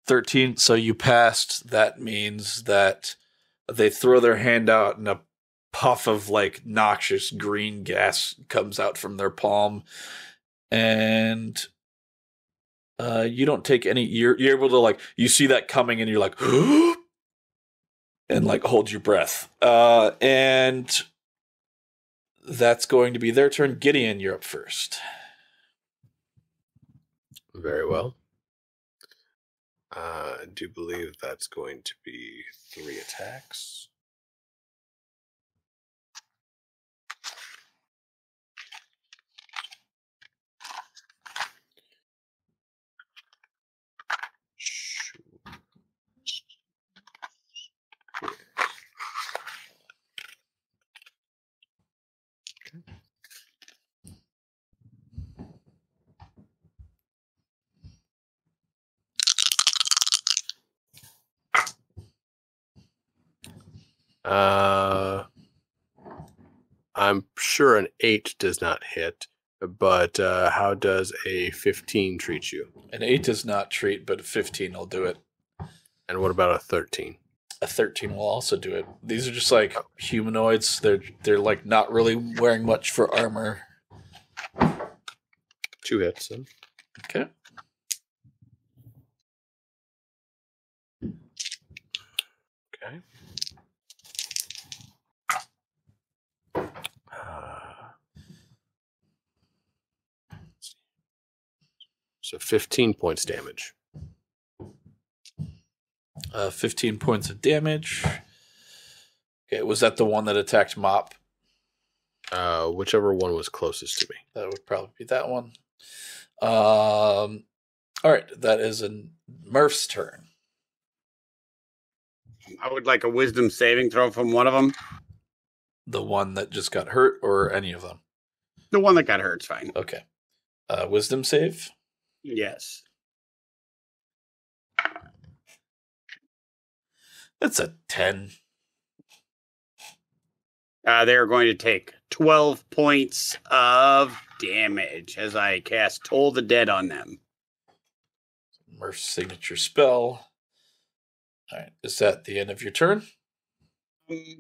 13. So you passed. That means that they throw their hand out and a puff of like noxious green gas comes out from their palm. And you don't take any, you're able to like, you see that coming and you're like, and like hold your breath. And that's going to be their turn. Gideon, you're up first. Very well. I do believe that's going to be 3 attacks. I'm sure an 8 does not hit, but how does a 15 treat you? An 8 does not treat, but a 15 will do it. And what about a 13? A 13 will also do it. These are just like humanoids. They're like not really wearing much for armor. 2 hits then. Okay. Okay. So 15 points damage. 15 points of damage. Okay, was that the one that attacked Mop? Whichever one was closest to me. That would probably be that one. All right, that is a Murph's turn. I would like a wisdom saving throw from one of them. The one that just got hurt, or any of them? The one that got hurt's fine. Okay. Wisdom save? Yes. That's a 10. They're going to take 12 points of damage as I cast Toll the Dead on them. Murph's signature spell. All right, is that the end of your turn? I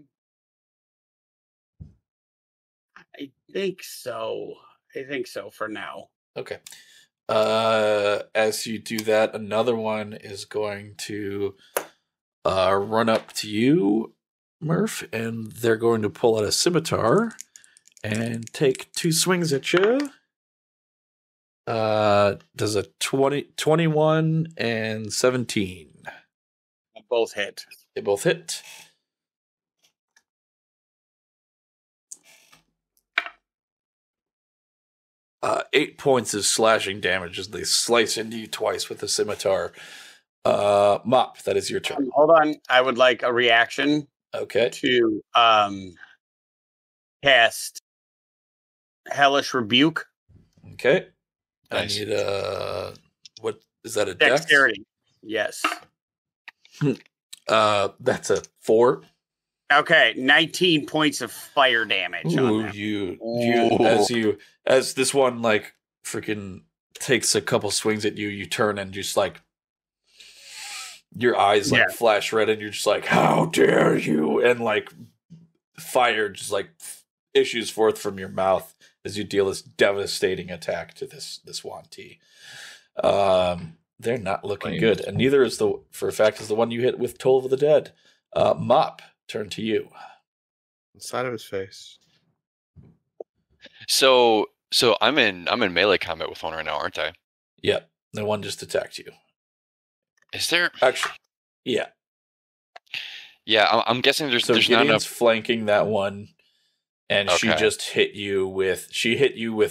think so. I think so for now. Okay. As you do that, another one is going to run up to you, Murph, and they're going to pull out a scimitar and take 2 swings at you. Does a 21 and 17. Both hit. They both hit. Uh, 8 points of slashing damage as they slice into you twice with the scimitar. Mop, that is your turn. Hold on. I would like a reaction Okay. to cast Hellish Rebuke. Okay. Nice. I need what is that, a dex? Dexterity. Yes. That's a 4. Okay, 19 points of fire damage on Ooh, them. as this one like freaking takes a couple swings at you, you turn and just like your eyes like flash red, and you're just like, "How dare you!" And like fire just like issues forth from your mouth as you deal this devastating attack to this Wanti. They're not looking good, and neither is the one you hit with Toll of the Dead. Mop, turn to you. Inside of his face. So I'm in melee combat with one right now, aren't I? Yep, the one just attacked you. Is there actually? Yeah. Yeah, I'm guessing there's Gideon's not enough flanking that one, and she just hit you with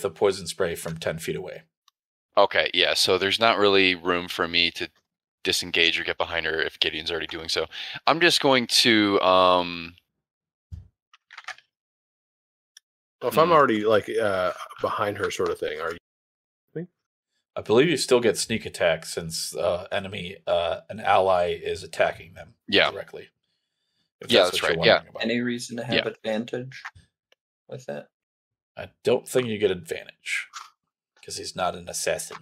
a poison spray from 10 feet away. Okay, yeah. So there's not really room for me to disengage or get behind her if Gideon's already doing so. I'm just going to If I'm already like behind her, sort of thing, are you? I believe you still get sneak attack since an ally is attacking them directly. Yeah, that's right. Yeah. About. Any reason to have advantage with that? I don't think you get advantage because he's not an assassin.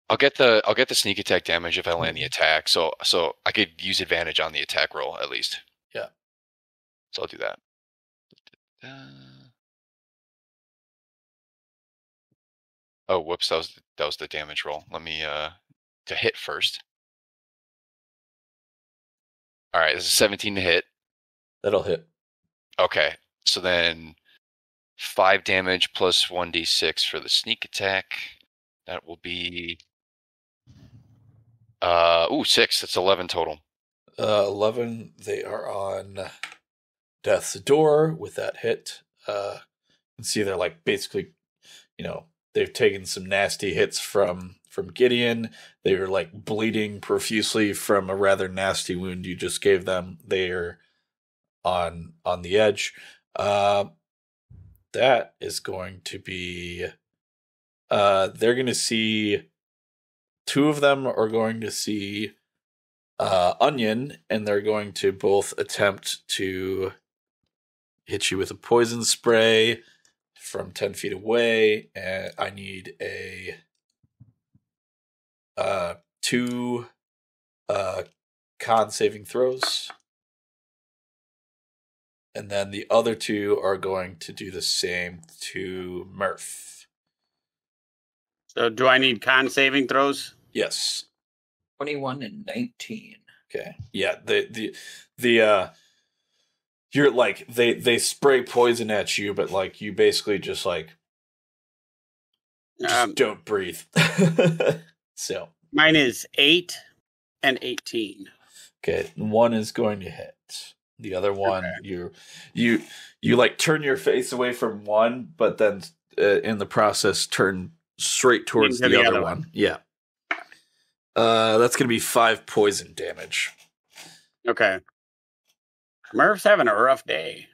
I'll get the sneak attack damage if I land the attack, so I could use advantage on the attack roll at least. Yeah. So I'll do that. Oh, whoops! That was the damage roll. Let me to hit first. All right, this is 17 to hit. That'll hit. Okay, so then 5 damage plus 1d6 for the sneak attack. That will be 6. That's 11 total. 11. They are on death's door with that hit. You can see they're like basically, they've taken some nasty hits from Gideon. They were like bleeding profusely from a rather nasty wound you just gave them. They're on the edge. That is going to be. They're going to see. 2 of them are going to see Onion, and they're going to both attempt to hit you with a poison spray from 10 feet away. And I need a 2 con saving throws. And then the other 2 are going to do the same to Murph. So do I need con saving throws? Yes. 21 and 19. Okay. Yeah. You're like they spray poison at you, but like you basically just don't breathe. So mine is 8 and 18. Okay, 1 is going to hit. The other one, you like turn your face away from one, but then in the process turn straight towards the other one. Yeah. That's going to be 5 poison damage. Okay. Murph's having a rough day.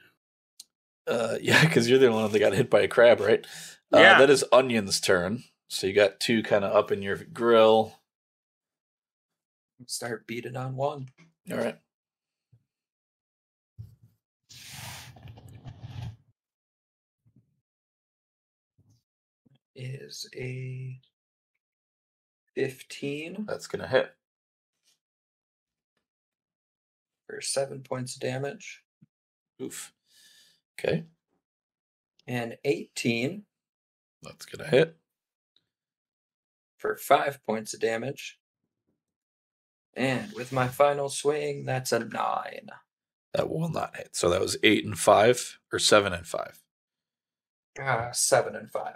Yeah, because you're the only one that got hit by a crab, right? Yeah. That is Onion's turn. So you got 2 kind of up in your grill. Start beating on 1. All right. Is a 15. That's going to hit. For 7 points of damage. Oof. Okay. And 18. That's going to hit. for 5 points of damage. And with my final swing, that's a 9. That will not hit. So that was 8 and 5, or 7 and 5. 7 and 5.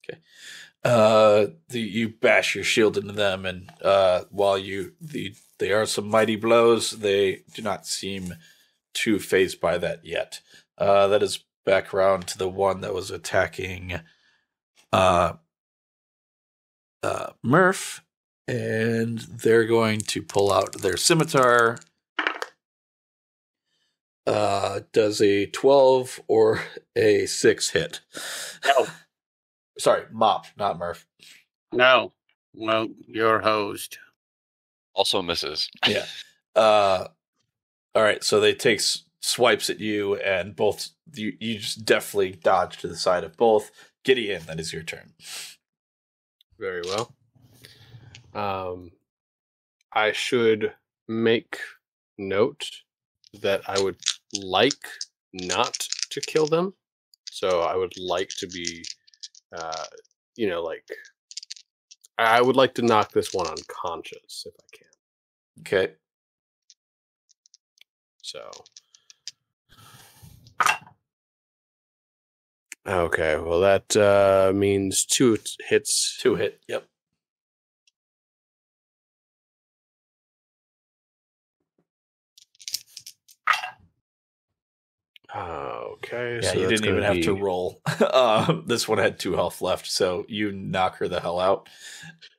Okay. You bash your shield into them, and while they are some mighty blows, they do not seem too phased by that yet. That is back around to the one that was attacking Murph, and they're going to pull out their scimitar. Does a 12 or a 6 hit? No. Sorry, Mop, not Murph. No. Well, you're hosed. Also misses. Yeah. All right, so they take swipes at you, and both you just definitely dodge to the side of both. Gideon, that is your turn. Very well. I should make note that I would like not to kill them. So I would like to be, I would like to knock this one unconscious if I can. Okay. So. Okay, well that means 2 hits. 2 hit, yep. Okay, Yeah, so you that's didn't even gonna have to be- roll. This one had 2 health left, so you knock her the hell out.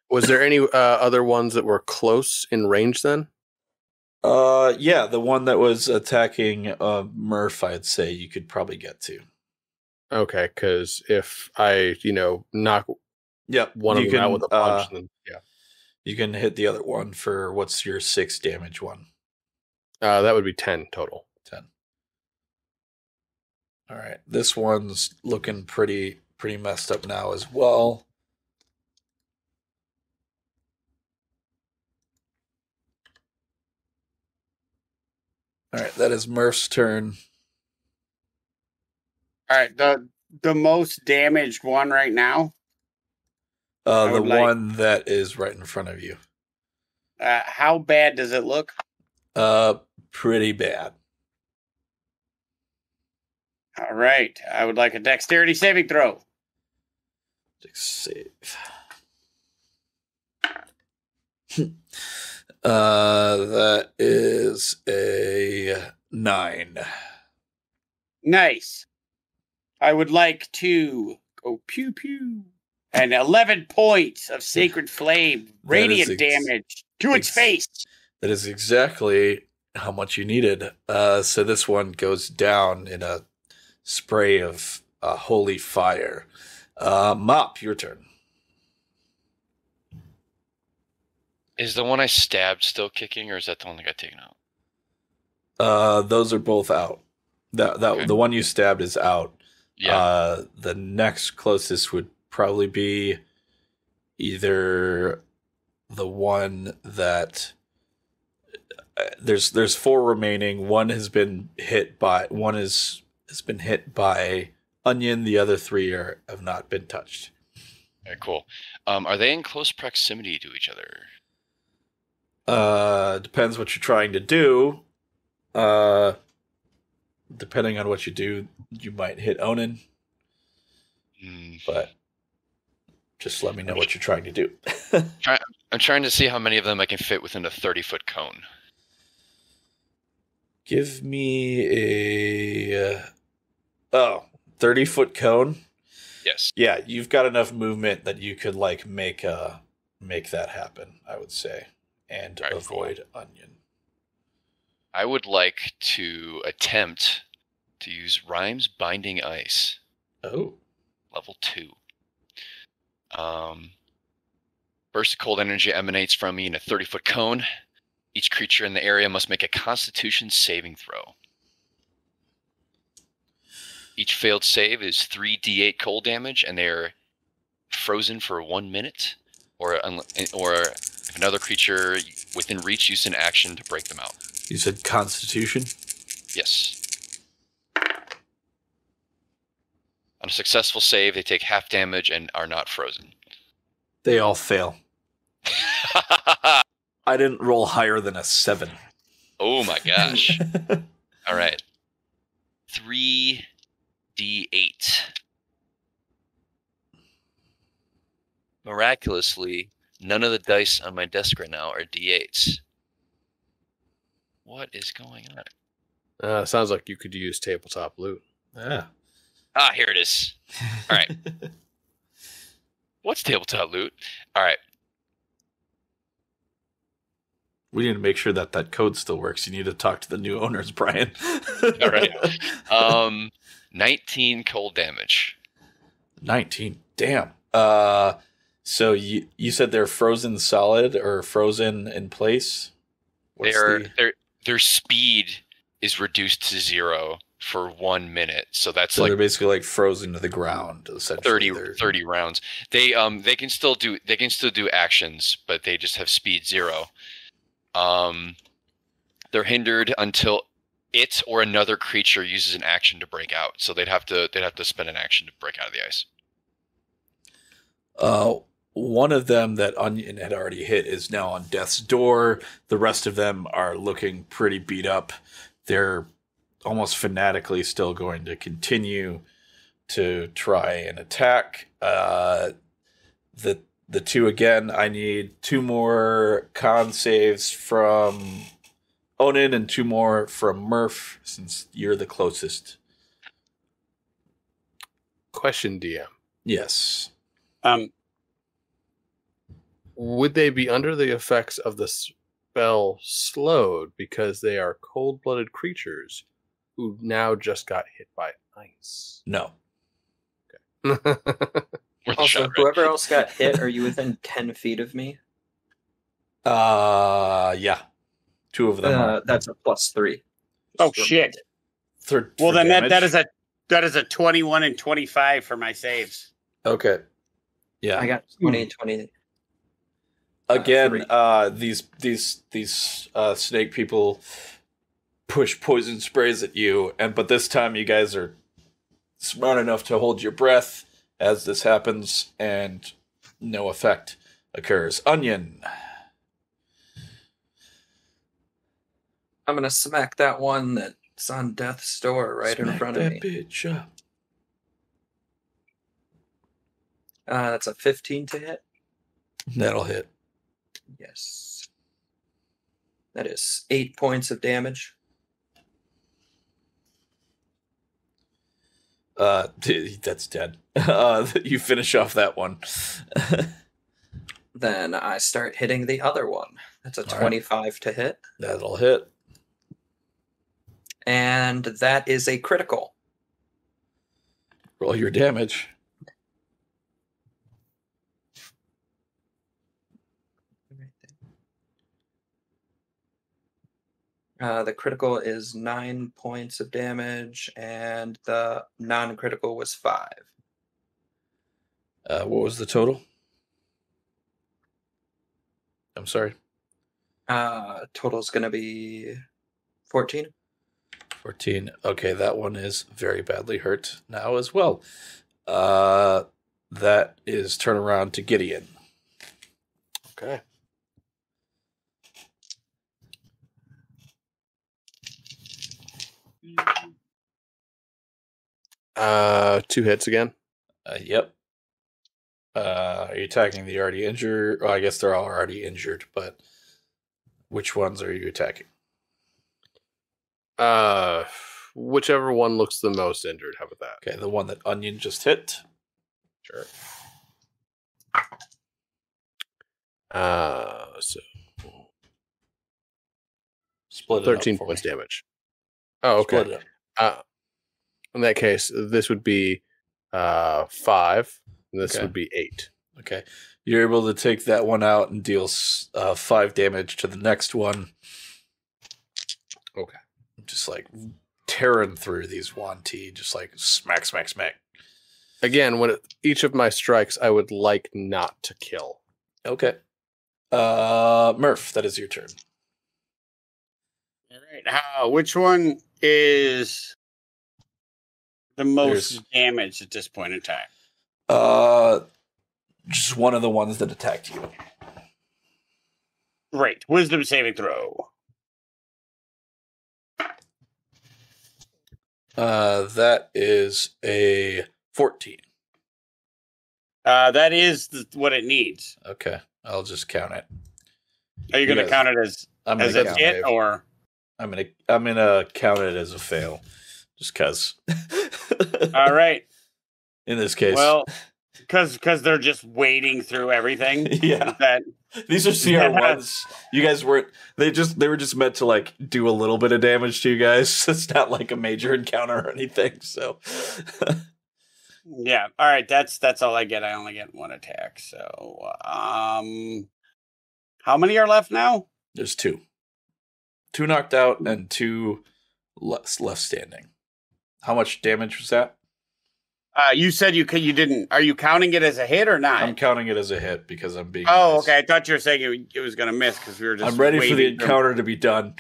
Was there any other ones that were close in range then? Yeah, the one that was attacking Murph, I'd say you could probably get to. Okay, because if I, knock Yep, one of them out with a punch, then yeah, you can hit the other one for what's your 6 damage one? that would be 10 total. 10. All right, this one's looking pretty messed up now as well. All right, that is Murph's turn. All right, the most damaged one right now. The one that is right in front of you. How bad does it look? Pretty bad. All right, I would like a dexterity saving throw. Save. That is a 9. Nice. I would like to go pew pew. And 11 points of sacred flame, radiant damage to its face. That is exactly how much you needed. So this one goes down in a spray of holy fire. Mop, your turn. Is the one I stabbed still kicking, or is that the one that got taken out? Those are both out. Okay. The one you stabbed is out. Yeah. The next closest would probably be either the one that there's 4 remaining. One has been hit by Onion. The other 3 have not been touched. Okay, cool. Are they in close proximity to each other? Depends what you're trying to do. Depending on what you do, you might hit Onan. But just let me know what you're trying to do. I'm trying to see how many of them I can fit within a 30-foot cone. Give me a 30-foot cone. Yes. Yeah, you've got enough movement that you could make that happen, I would say, and Right, avoid Onion. I would like to attempt to use Rhyme's Binding Ice. Oh. Level 2. Burst of cold energy emanates from me in a 30-foot cone. Each creature in the area must make a Constitution saving throw. Each failed save is 3d8 cold damage, and they are frozen for 1 minute, or if another creature within reach used an action to break them out. You said Constitution? Yes. On a successful save, they take half damage and are not frozen. They all fail. I didn't roll higher than a 7. Oh my gosh. All right. 3d8. Miraculously, none of the dice on my desk right now are d8s. What is going on? Sounds like you could use tabletop loot. Yeah. Ah, here it is. All right. What's tabletop loot? All right. We need to make sure that code still works. You need to talk to the new owners, Brian. All right. 19 cold damage. 19. Damn. So you said they're frozen solid or frozen in place? Their speed is reduced to 0 for 1 minute. So that's they're basically like frozen to the ground, essentially. 30 rounds. They can still do actions, but they just have speed 0. They're hindered until it or another creature uses an action to break out. So they'd have to spend an action to break out of the ice. One of them that Onion had already hit is now on death's door. The rest of them are looking pretty beat up. They're almost fanatically still going to continue to try and attack. The two again, I need 2 more con saves from Onin and 2 more from Murph, since you're the closest. Question, DM. Yes. Would they be under the effects of the spell slowed because they are cold-blooded creatures who now just got hit by ice? No. Okay. Also, whoever else got hit, are you within 10 feet of me? Yeah. 2 of them are. That's a +3. Oh shit! Well, then that is a 21 and 25 for my saves. Okay. Yeah. I got 20 and 20. Again, these snake people push poison sprays at you, but this time you guys are smart enough to hold your breath as this happens, and no effect occurs. Onion. I'm gonna smack that one that's on death's door right in front of me. Bitch up. That's a 15 to hit. That'll hit. Yes. That is 8 points of damage. That's dead. You finish off that one. Then I start hitting the other one. That's a 25 to hit. That'll hit. And that is a critical. Roll your damage. The critical is 9 points of damage, and the non-critical was 5. What was the total? I'm sorry. Total's going to be 14. 14. Okay, that one is very badly hurt now as well. That is turn around to Gideon. Okay. Two hits again. Yep. Are you attacking the already injured? Well, I guess they're all already injured, but which ones are you attacking? Whichever one looks the most injured. How about that? Okay, the one that Onion just hit. Sure. So split it 13 up for points me. damage. Oh, okay. Split it up. In that case, this would be 5, and this would be 8. Okay. You're able to take that one out and deal 5 damage to the next one. Okay. Just like tearing through these Wanti, just like smack, smack, smack. Again, each of my strikes, I would like not to kill. Okay. Murph, that is your turn. All right. Which one is the most damaged at this point in time? just one of the ones that attacked you. Great. Wisdom saving throw. That is a 14. That is what it needs. Okay, I'll just count it. Are you going to Yes. count it as I'm a gonna count hit or? I'm gonna count it as a fail, just cause. All right. In this case, Well, because they're just wading through everything. Yeah. That these are CR1s. You guys weren't. They were just meant to like do a little bit of damage to you guys. It's not like a major encounter or anything. So. yeah. All right. That's all I get. I only get one attack. So, how many are left now? There's 2. 2 knocked out and 2 left standing. How much damage was that? You said you didn't. Are you counting it as a hit or not? I'm counting it as a hit because I'm being. Oh, nice. okay. I thought you were saying it was going to miss because we were just. I'm ready for the waiting encounter to be done.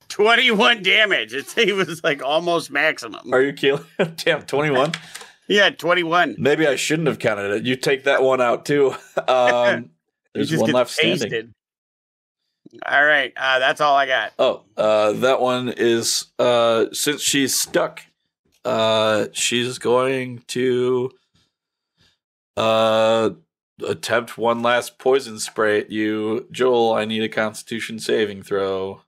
21 damage. He was like almost maximum. Are you killing? Damn, 21. Yeah, 21. Maybe I shouldn't have counted it. You take that one out too. There's just one get left standing. pasted. All right, that's all I got. Oh, that one is since she's stuck. She's going to attempt one last poison spray at you, Joel. I need a Constitution saving throw.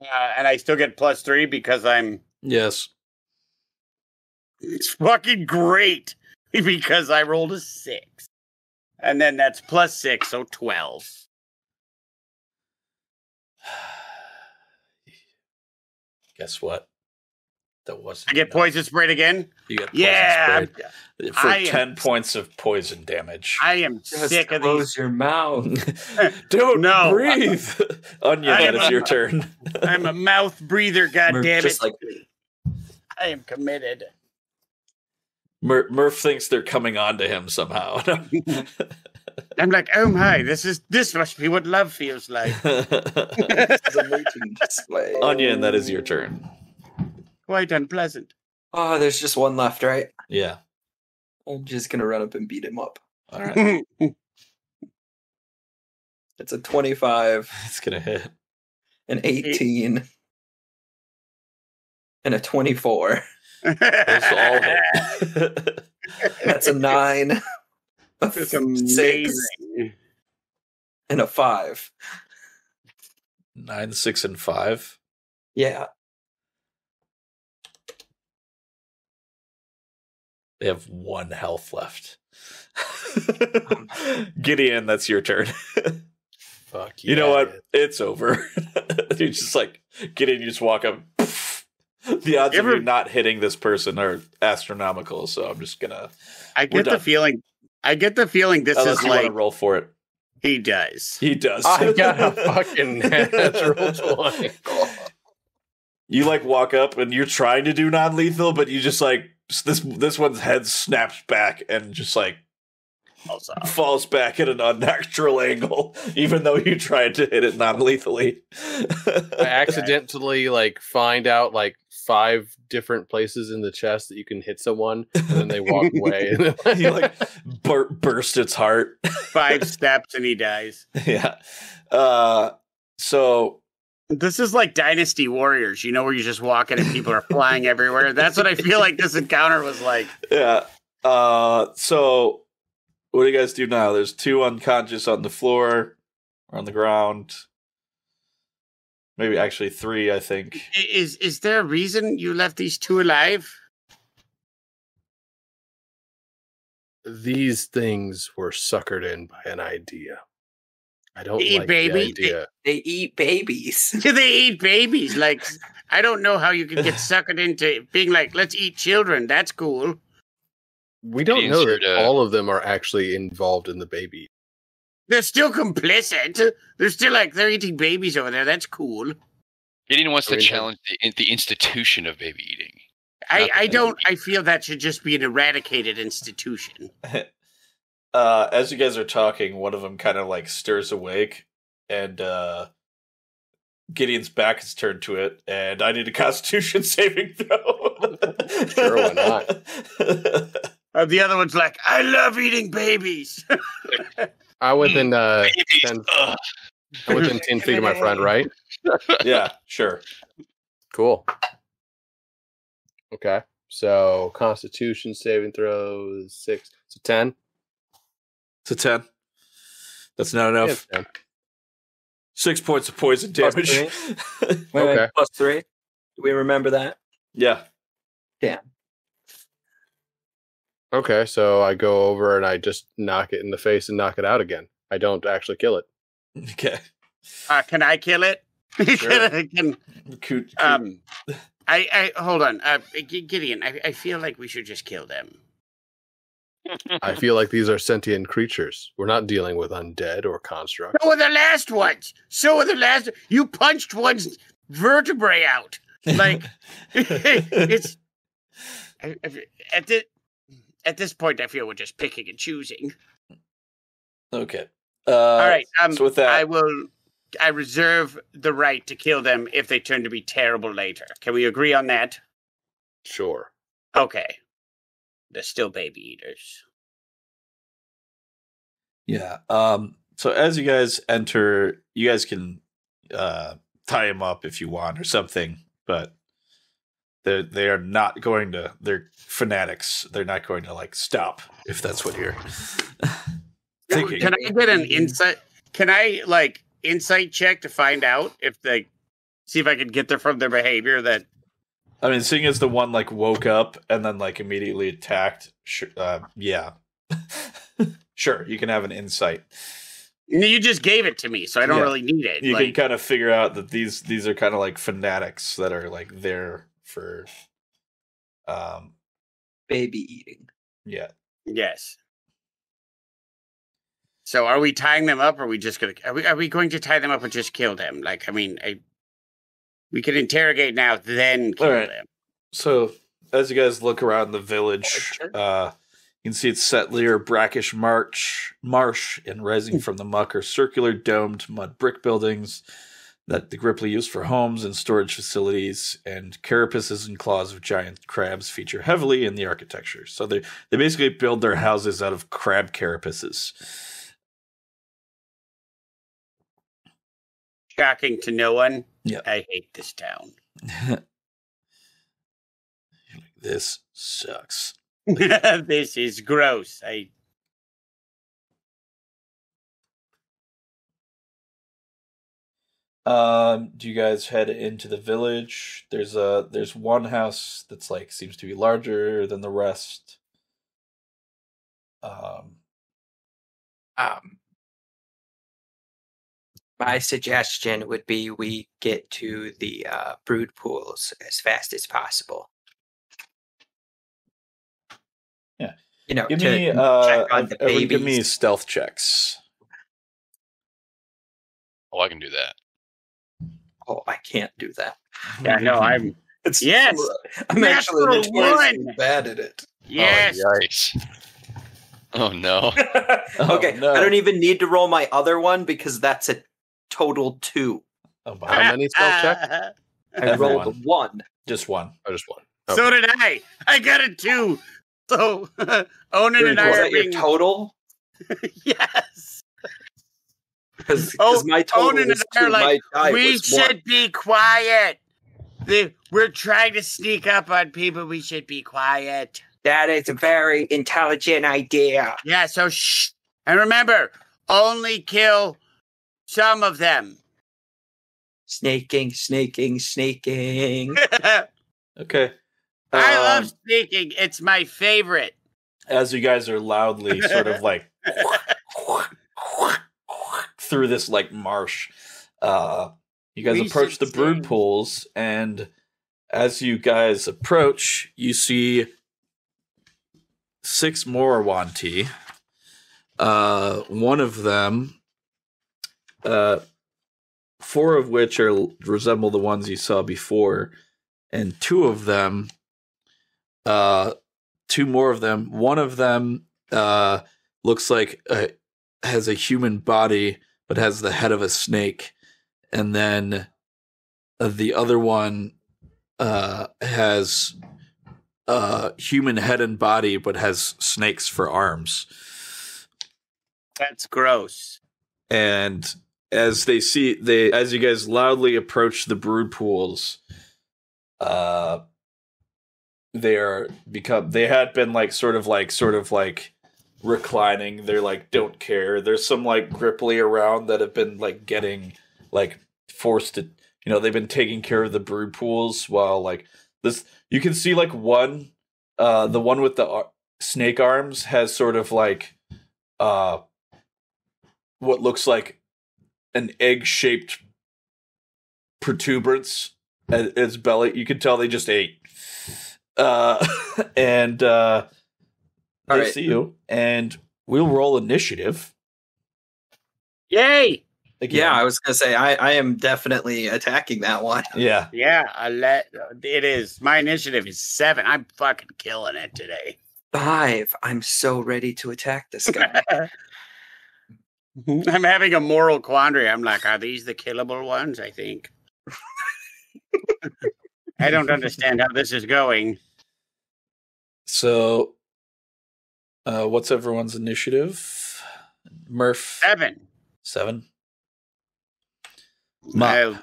And I still get +3 because I'm. Yes. It's fucking great because I rolled a 6, and then that's +6, so 12. Guess what? That wasn't. I get enough. poison sprayed again. You get poison Yeah, sprayed for I am- 10 points of poison damage. I am Just sick of close these. your mouth. Don't No. breathe. Onion, I that am is a- your turn. I'm a mouth breather. God damn it! Just like I am committed. Murph thinks they're coming on to him somehow. I'm like, oh my, this must be what love feels like. the mating display. Onion, that is your turn. Quite unpleasant. Oh, there's just one left, right? Yeah. I'm just gonna run up and beat him up. All right. It's a 25, It's gonna hit. an 18, and a 24. Those all hit. That's a 9, a It's 6, amazing. and a 5. 9, 6, and 5. Yeah. They have 1 health left. Gideon, that's your turn. Fuck You know what? It's over. You just like Gideon, you just walk up. The odds of you not hitting this person are astronomical, so I'm just gonna. I We're get the done. feeling. This Unless is you want like to roll for it. he does. He does. I got a fucking natural 20. You like walk up and you're trying to do non-lethal, but you just like this one's head snaps back and just like Also, falls back at an unnatural angle, even though you tried to hit it non-lethally. I accidentally like find out like 5 different places in the chest that you can hit someone, and then they walk away. You like burst its heart. 5 steps and he dies. Yeah. So This is like Dynasty Warriors, you know, where you're just walking and people are flying everywhere. That's what I feel like this encounter was like. yeah. So what do you guys do now? There's 2 unconscious on the floor or on the ground. Maybe actually 3, I think. Is there a reason you left these 2 alive? These things were suckered in by an idea. I don't Eat like baby. the idea. They eat babies. They eat babies. Like, I don't know how you could get suckered into being like, let's eat children. That's cool. We don't know that Insert, all of them are actually involved in the baby. They're still complicit. They're still like, they're eating babies over there. That's cool. Gideon wants I to mean, challenge the institution of baby eating. I feel that should just be an eradicated institution. As you guys are talking, one of them kind of like stirs awake and Gideon's back is turned to it, and I need a Constitution saving throw. Sure, why not? The other one's like, I love eating babies. I'm within 10 feet of my friend, right? Yeah, sure. Cool. Okay. So Constitution saving throws 6. So 10. It's a 10. That's not enough. Yeah, 10. 6 points of poison Plus damage. Wait, Okay. plus 3. Do we remember that? Yeah. Damn. Okay, so I go over and I just knock it in the face and knock it out again. I don't actually kill it. Okay. Can I kill it? Sure. I hold on. Gideon, I feel like we should just kill them. I feel like these are sentient creatures. We're not dealing with undead or constructs. So are the last ones. You punched one's vertebrae out. Like it's at this point, I feel we're just picking and choosing. Okay. All right. So with that, I reserve the right to kill them if they turn to be terrible later. Can we agree on that? Sure. Okay. They're still baby eaters. yeah. So as you guys enter, you guys can tie him up if you want or something, but they are not going to. They're fanatics. They're not going to like stop if that's what you're thinking. Can I get an insight? Can I insight check to find out if they see if I can get there from their behavior that. I mean, seeing as the one woke up and then immediately attacked, yeah, sure, you can have an insight. You just gave it to me, so I don't really need it. You can kind of figure out that these are kind of fanatics that are there for, Baby eating. yeah. Yes. So are we tying them up, or are we just gonna? Are we going to tie them up and just kill them? We can interrogate now, then kill them. So, as you guys look around the village, you can see it's settler brackish marsh, and rising from the muck are circular domed mud brick buildings that the Gripply use for homes and storage facilities, and carapaces and claws of giant crabs feature heavily in the architecture. So they basically build their houses out of crab carapaces. Shocking to no one. Yeah. I hate this town. This sucks. This is gross. Do you guys head into the village? There's one house that's seems to be larger than the rest. My suggestion would be we get to the brood pools as fast as possible. Yeah. Give me check on the babies. give me stealth checks. Oh, I can do that. Oh, I can't do that. Yeah, no, I'm. It's Yes! I'm actually Natural notoriously one! bad at it. Yes. Oh, yikes. Oh, no. Okay, no. I don't even need to roll my other one because that's a total 2. Oh, How my. many stealth checks? I Everyone. rolled a 1. Just one. I just one. So did I. I got it too. So Onan and I Was are that your being. total? Yes. Because Oh, my total Onan was and I 2. are like, my die we was should 1. be quiet. We're trying to sneak up on people. We should be quiet. That is a very intelligent idea. Yeah, so shh. And remember, only kill some of them. Snaking. Okay. I love sneaking. It's my favorite. As you guys are loudly sort of through this marsh, you guys We approach should the brood sing. pools, and as you guys approach, you see 6 more Wanti. One of them, 4 of which resemble the ones you saw before, and 2 of them, 2 more of them. One of them looks like has a human body, but has the head of a snake. And then The other one has human head and body, but has snakes for arms. That's gross. And as as you guys loudly approach the brood pools, they had been like sort of like reclining. They're like don't care. There's some like Gripply around that have been like getting like forced to, they've been taking care of the brood pools while like this. You can see like one, the one with the snake arms has sort of like what looks like an egg-shaped protuberance at its belly. You can tell they just ate. And they right. see you, and we'll roll initiative. Yay! Again. Yeah, I was gonna say I am definitely attacking that one. Yeah. Yeah, it is. My initiative is 7. I'm fucking killing it today. 5. I'm so ready to attack this guy. I'm having a moral quandary. I'm like, are these the killable ones? I think. I don't understand how this is going. So, what's everyone's initiative? Murph. 7. Ma.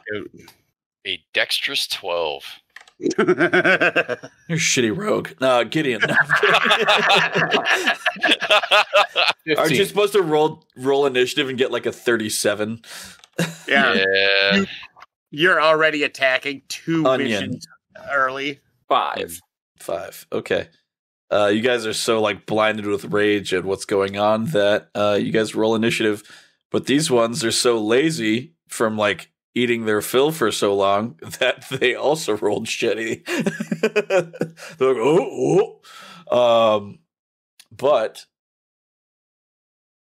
A dexterous 12. You're a shitty rogue. No, Gideon. No, aren't you supposed to roll initiative and get like a 37? Yeah. Yeah. You're already attacking 2 Onion. missions early. 5. 5. Okay. You guys are so like blinded with rage at what's going on that you guys roll initiative, but these ones are so lazy from like eating their fill for so long that they also rolled shitty. They're like, oh. But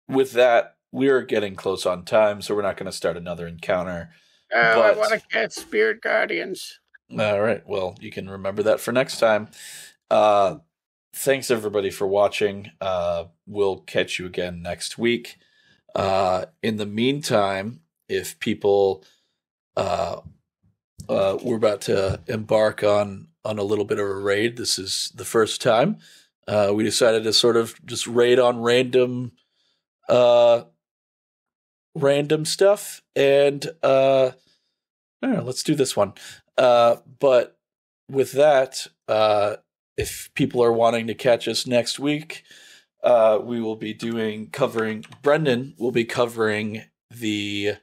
with that, we're getting close on time, so we're not going to start another encounter. I want to catch spirit guardians. All right. Well, you can remember that for next time. Thanks everybody for watching. We'll catch you again next week. In the meantime, if people, we're about to embark on a little bit of a raid. This is the first time. We decided to sort of just raid on random stuff, and let's do this one. But with that, if people are wanting to catch us next week, we will be covering. Brendan will be covering the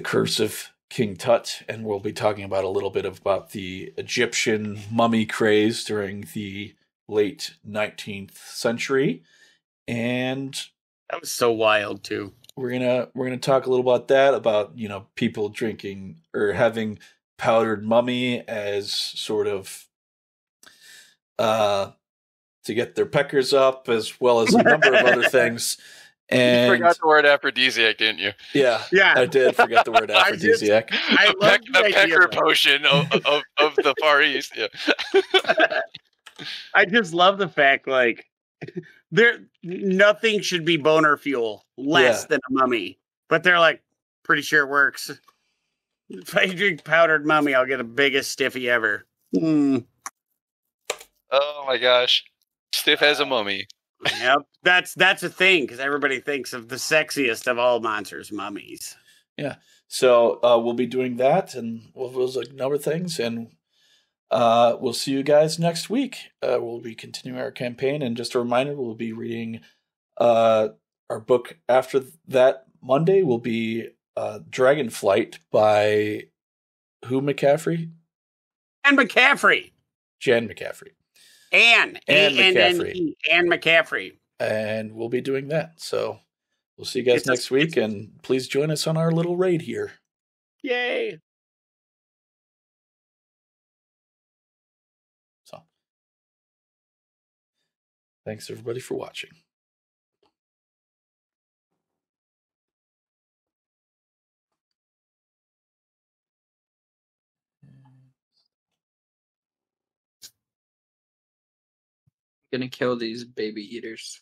Curse of King Tut, and we'll be talking about a little bit about the Egyptian mummy craze during the late 19th century, and That was so wild too. we're gonna talk a little about that, about people drinking or having powdered mummy as sort of to get their peckers up, as well as a number of other things. And You forgot the word aphrodisiac, didn't you? yeah, I did forget the word aphrodisiac. I The love the pecker idea. potion of the Far East. Yeah. I just love the fact, like, nothing should be boner fuel less than a mummy, but they're like, pretty sure it works. If I drink powdered mummy, I'll get the biggest stiffy ever. Oh my gosh. Stiff as a mummy. Yep, that's a thing because everybody thinks of the sexiest of all monsters, mummies. Yeah. So we'll be doing that, and we'll do a number of things, and we'll see you guys next week. We'll be continuing our campaign, and just a reminder, we'll be reading our book after that. Monday will be Dragonflight by who? McCaffrey? And McCaffrey. Jan McCaffrey. Anne McCaffrey. Anne McCaffrey. And we'll be doing that. So we'll see you guys next week, and please join us on our little raid here. Yay. So thanks everybody for watching. Gonna kill these baby eaters.